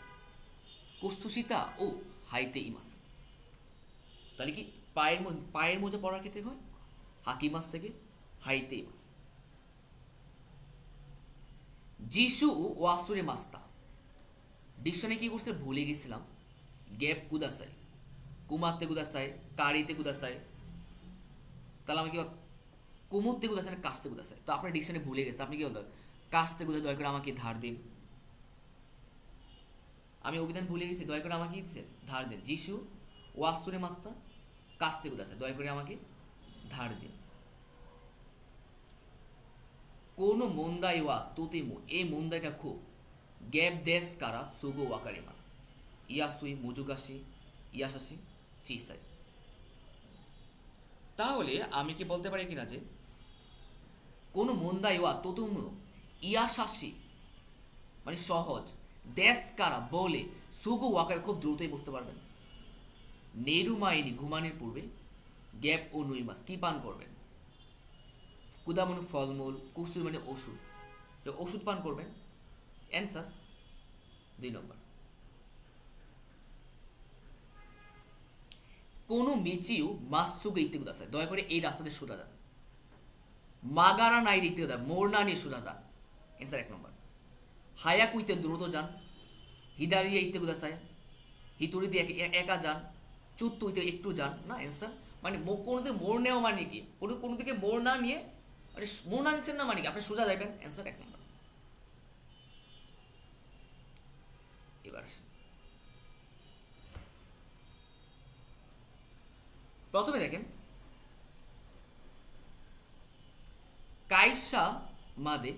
কুস্তুসিতা ও হাইতেই মাসেন, তাহলে কি পায়ের মোজা পরার ক্ষেত্রে হয় হাকি মাস থেকে হাইতেই মাস। যিশু ও ওয়াসুরে মাস্তা, ডিকশনে কি করছে ভুলে গেছিলাম। গ্যাপ কুদাসাই, কুমারতে কুদাসাই, কারিতে কুদাসাই, তাহলে আমি কি কুমুরতে কুদাসাই না কাস্তে কুদাসাই? তো আপনার ডিকশনে ভুলে গেছে, আপনি কি বলবেন? কাস্তে কুদা, দয়া করে আমাকে ধার দিন। আমি অভিধান ভুলে গেছি, দয়া করে আমাকে দিচ্ছেন ধার দেন। যিশু ওয়াস্তুরে মাস্তা কাস্তে কুদাসে, দয়া করে আমাকে ধার দিন। কোনো মন্দাই ওয়া তোতেমু, এই মন্দাইটা খুব গ্যাপ দেশ কারা সুগো ওয়াকারিমাস, ইয়াসুই মুজুগাসি ইয়াসাসি চিসাই। তাহলে আমি কি বলতে পারি কিনা যে কোনো মন্দাই ওয়া তোতেমু ইয়াসাসি মানে সহজ, দেশ কারা বলে সুগো ওয়াকারে খুব দ্রুতই বুঝতে পারবেন। নেরুমাইনি ঘুমানোর পূর্বে গ্যাপ ও নুইমাস কি পান করবেন? কুদামনু ফলমূল, কুসুর মানে ওষুধ, যে ওষুধ পান করবেন। অ্যান্সার 2 নম্বর। কোনো মিচিউ মাসুগে ইত্তে কুদাসায়, দয়া করে এই রাস্তাতে সোজা যান। মাগারা নাই দিতে কুদা, মোর না নিয়ে সোজা যান। অ্যান্সার 1 নম্বর। হায়াকু ইত্তে দ্রুত যান। হিদারিয়া ইত্তে কুদাসায়, হিতুরি দিয়ে একা যান। চুত্তু ইত্তে একটু যান না। অ্যান্সার মানে কোনো দিকে মোড় নেওয়া মানে কি, কোনো দিকে মোড় না নিয়ে, মানে মোড় না নিচ্ছেন না মানে কি আপনি সোজা যাবেন। অ্যান্সার 1 নম্বর। এবার প্রথমে দেখেন কাইসা মাদে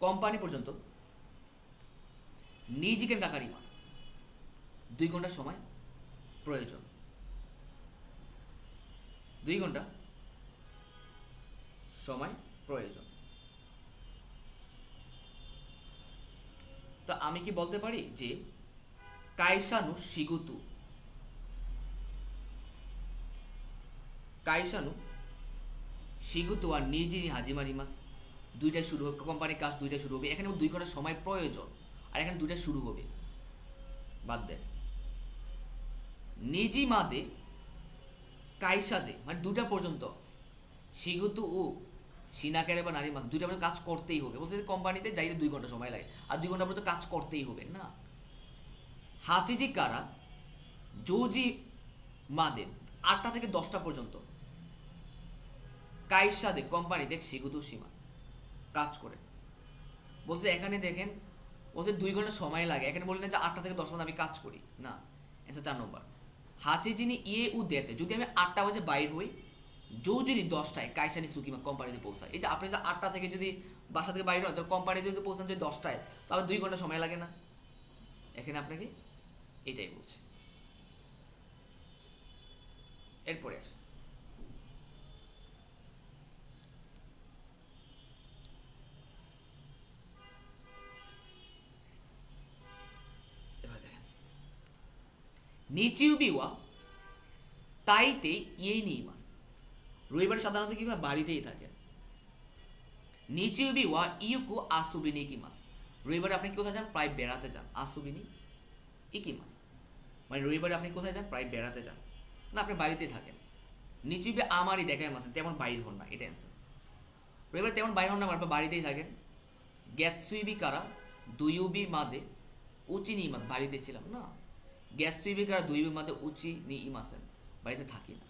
কোম্পানি পর্যন্ত নিজিকেন কাকারি মাস 2 ঘন্টা সময় প্রয়োজন। 2 ঘন্টা সময় প্রয়োজন। তো আমি কি বলতে পারি যে কাইসানু শিগুতু, কাইসানু শিগুতু আর নিজি হাজিমারি মাস 2টায় শুরু হবে, কোম্পানির কাজ 2টায় শুরু হবে। এখানে 2 ঘন্টা সময় প্রয়োজন, আর এখানে 2টায় শুরু হবে। বাদ দেন নিজি মাদে কাইসাদে মানে 2টা পর্যন্ত শিগুতু ও সিনাকেরে বা নারী মাস 2টা পর্যন্ত কাজ করতেই হবে। বলতে কোম্পানিতে যাইতে 2 ঘন্টা সময় লাগে, আর 2 ঘন্টা পর্যন্ত কাজ করতেই হবে না। হাচিজি কারা জৌজি মাদে 8টা থেকে 10টা পর্যন্ত কাইসাদে কোম্পানিতে শিগুতু সীমাস কাজ করে। বলছে এখানে দেখেন বলছে 2 ঘন্টা সময় লাগে, এখানে বললেন যে 8টা থেকে 10টা পর্যন্ত আমি কাজ করি না। এসে 4 নম্বর। হাচিজিনি ইয়ে উ দেতে, যদি আমি 8টা বাজে বাইর হই, যদি 10টায় কাইসানি সুকিমা কোম্পানিতে পৌঁছায়। এই যে আপনি যদি 8টা থেকে যদি বাসা থেকে বাইর হন, তাহলে কোম্পানিতে যদি পৌঁছান যদি 10টায়, তাহলে 2 ঘন্টা সময় লাগে না। এখানে আপনাকে এটাই বলছে। এরপরে আসে এবার দেখেন নিচিউবিওয়া তাইতে ইয়ে নিয়ে মাস, রবিবার সাধারণত কি হয় বাড়িতেই থাকেন। নিচিউবিওয়া ইউকু আসুবিনি কি মাস, রবিবারে আপনি কোথায় যান? প্রায় বেড়াতে যান। আসুবিনি ইকি মাস মানে রবিবারে আপনি কোথায় যান? প্রায় বেড়াতে যান না, আপনি বাড়িতেই থাকেন। নিচিউবি আমারই দেখায় মাসেন, তেমন বাইর হন না, এটা অ্যান্সার। রবিবার তেমন বাইর হন না, আপনার বাড়িতেই থাকেন। গ্যাতসুইবি কারা 2 মাদে উচি নি মাস, বাড়িতে ছিলাম না। গ্যাতসুইবি কারা 2 মাদে উচি নি ইমাসেন, বাড়িতে থাকি না।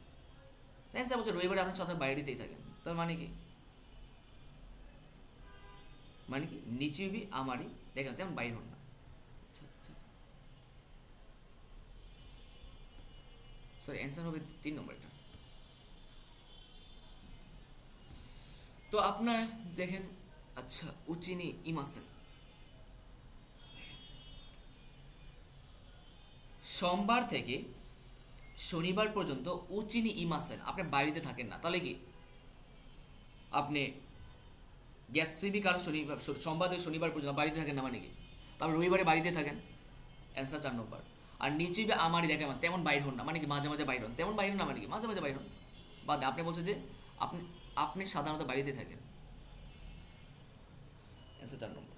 অ্যান্সার বলছে রবিবারে আপনার সাথে বাড়িতেই থাকেন। তার মানে কি? মানে কি নিচিউবি আমারই দেখেন তেমন বাইর হন না। আচ্ছা আচ্ছা, সরি অ্যান্সার হবে 3 নম্বর এটা। তো আপনার দেখেন আচ্ছা উচিনি ইমাসেন, সোমবার থেকে শনিবার পর্যন্ত উচিনি ইমাসেন আপনি বাড়িতে থাকেন না, তাহলে কি আপনি গ্যাতসুইবি কারো শনিবার সোমবার থেকে শনিবার পর্যন্ত বাড়িতে থাকেন না মানে কি? তবে রবিবারে বাড়িতে থাকেন। অ্যান্সার 4 নম্বর। আর নিচিউবি আমারই দেখেন তেমন বাইর হন না মানে কি মাঝে মাঝে বাইর হন, তেমন বাইর হন না মানে কি মাঝে মাঝে বাইর হন। বাদ আপনি বলছেন যে আপনি আপনি সাধারণত বাড়িতে থাকেন। অ্যান্সার 4 নম্বর।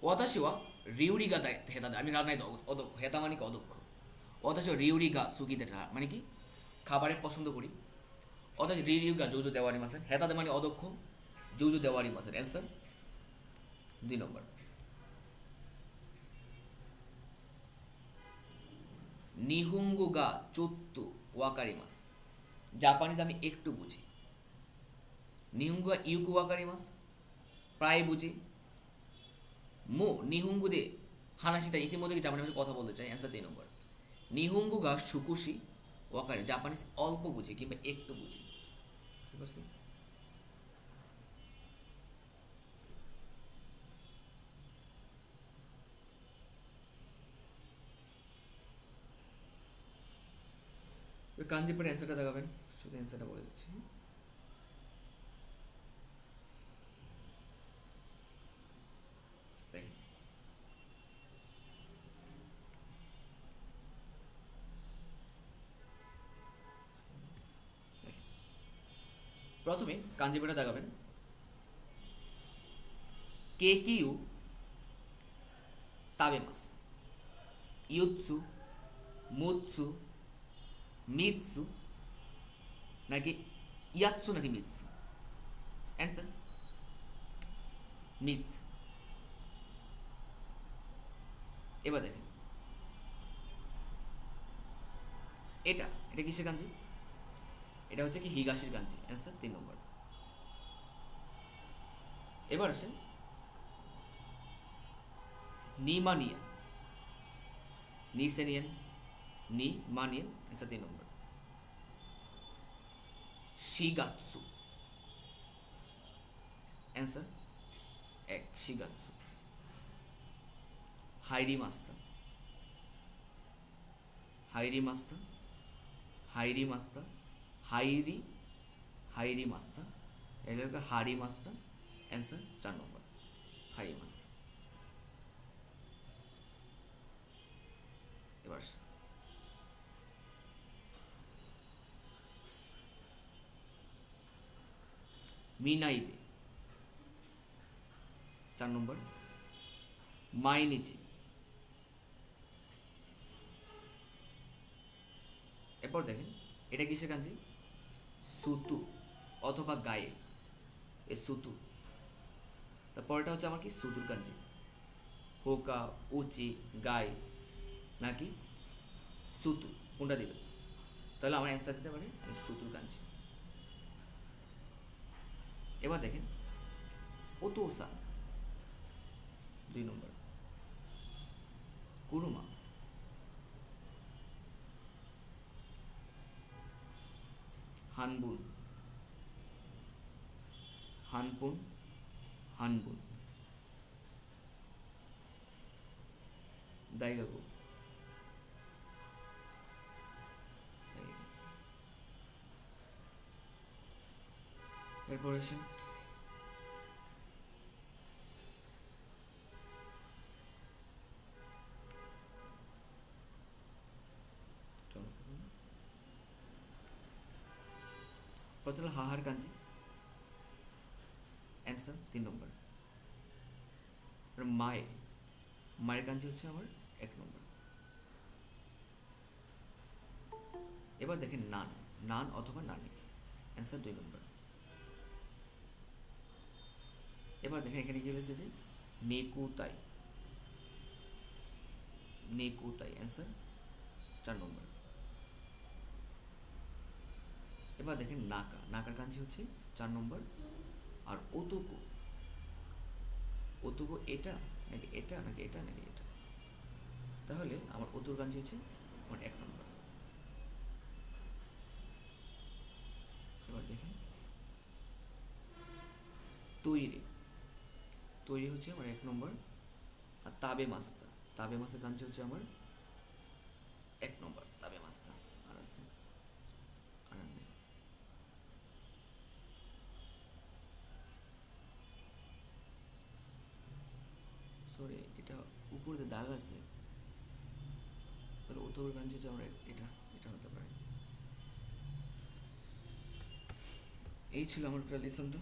ওয়াতাশিওয়া রিউরিগা হেতাদে, আমি রান্নায় অদক্ষ, হেতা মানে কি অদক্ষ। ওয়াতাশিওয়া রিউরিগা সুকিতে মানে কি খাবারের পছন্দ করি। অথচ রিউরিগা জৌজু দেওয়ারি মাসের, হেতাদে মানে অদক্ষ, জৌজু দেওয়ারি মাসের। অ্যান্সার 2 নম্বর। নিহুঙ্গুগা চোত্তু ওয়াকারি মাস, জাপানিজ আমি একটু বুঝি। নিহুঙ্গু গা ইউকু ওয়াকারিমাস, প্রায় বুঝি। মো নিহুঙ্গু দে হানাশিটা ইতিমধ্যে জাপানি ভাষায় কথা বলতে চাই, অ্যান্সার 3 নম্বর। নিহুঙ্গু গা সুকুশি ওয়াকারি, জাপানিজ অল্প বুঝি কিংবা একটু বুঝি, বুঝতে পারছি। কাঞ্জি পরে অ্যান্সারটা দেখাবেন, শুধু অ্যান্সারটা বলে দিচ্ছি। দেখেন দেখেন প্রথমে কাঞ্জিপুরটা দেখাবেন। কে কিউ তাবেমাস, ইউৎসু, মুৎসু, মিৎসু নাকি ইয়াৎসু নাকি মিৎসু? অ্যান্সার মিৎসু। এবার দেখেন এটা এটা কিসের কাঞ্জি? এটা হচ্ছে কি হিগাশির কাঞ্জি, অ্যান্সার 3 নম্বর। এবার আসেন নিমানিয়ান, নিসেনিয়ান, নি মানিয়ান, অ্যান্সার 3 নম্বর। শিগাৎসু, অ্যান্সার 1 শিগাৎসু। হাইরি মাস্তা, হাইরি মাস্তা, হাইরি মাস্তা, হাইরি, হাইরি মাস্তা, এটা হলো হারি মাস্তা, অ্যান্সার 4 নম্বর হারি মাস্তা। এবার মিনাইদে 4 নম্বর। মাইনিচি, এরপর দেখেন এটা কিসের কাঞ্জি? সুতু অথবা গায়ে, এ সুতু। তারপরটা হচ্ছে আমার কি সুতুর কাঞ্জি। হোকা, উচি, গায়ে নাকি সুতু, কোনটা দিবে? তাহলে আমার অ্যান্সার দিতে পারি আমি সুতুর কাঞ্জি। এবার দেখেন ওতোসান 2 নম্বর। কুরুমা, হানবুন, হানপুন, হানবুন, দাইগাগু, এরপর আসেন প্রথমে হাহার কাঞ্জি, অ্যান্সার 3 নম্বর। মায়ে, মায়ের কাঞ্জি হচ্ছে আমার 1 নম্বর। এবার দেখেন নান, নান অথবা নানি, অ্যান্সার 2 নম্বর। এবার দেখেন এখানে কি হয়েছে যে নেকুতাই, নেকুতাই, অ্যান্সার 4 নম্বর। এবার দেখেন নাকা, নাকার কাঞ্জি হচ্ছে 4 নম্বর। আর ওতুকু, ওতুকু এটা নাকি এটা নাকি এটা নাকি এটা? তাহলে আমার ওতুর কাঞ্জি হচ্ছে আমার 1 নম্বর। এবার দেখেন তৈরি, তৈরি হচ্ছে আমার 1 নম্বর। আর তাবে মাস্তা, তাবে মাছের কাঞ্জি হচ্ছে আমার 1 নম্বর। তাবে মাস্তা আর আছে আর নেই। সরি এটা উপরে দাগ আছে, তাহলে ওতর কাঞ্জি হচ্ছে আমার এটা, এটা হতে পারে। এই ছিল আমার পুরো লেসনটা।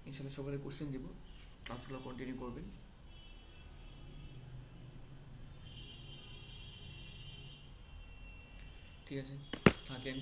ইনশাল্লাহ সকালে কোশ্চেন দিব, ক্লাসগুলো কন্টিনিউ করবেন। ঠিক আছে, থাকেন।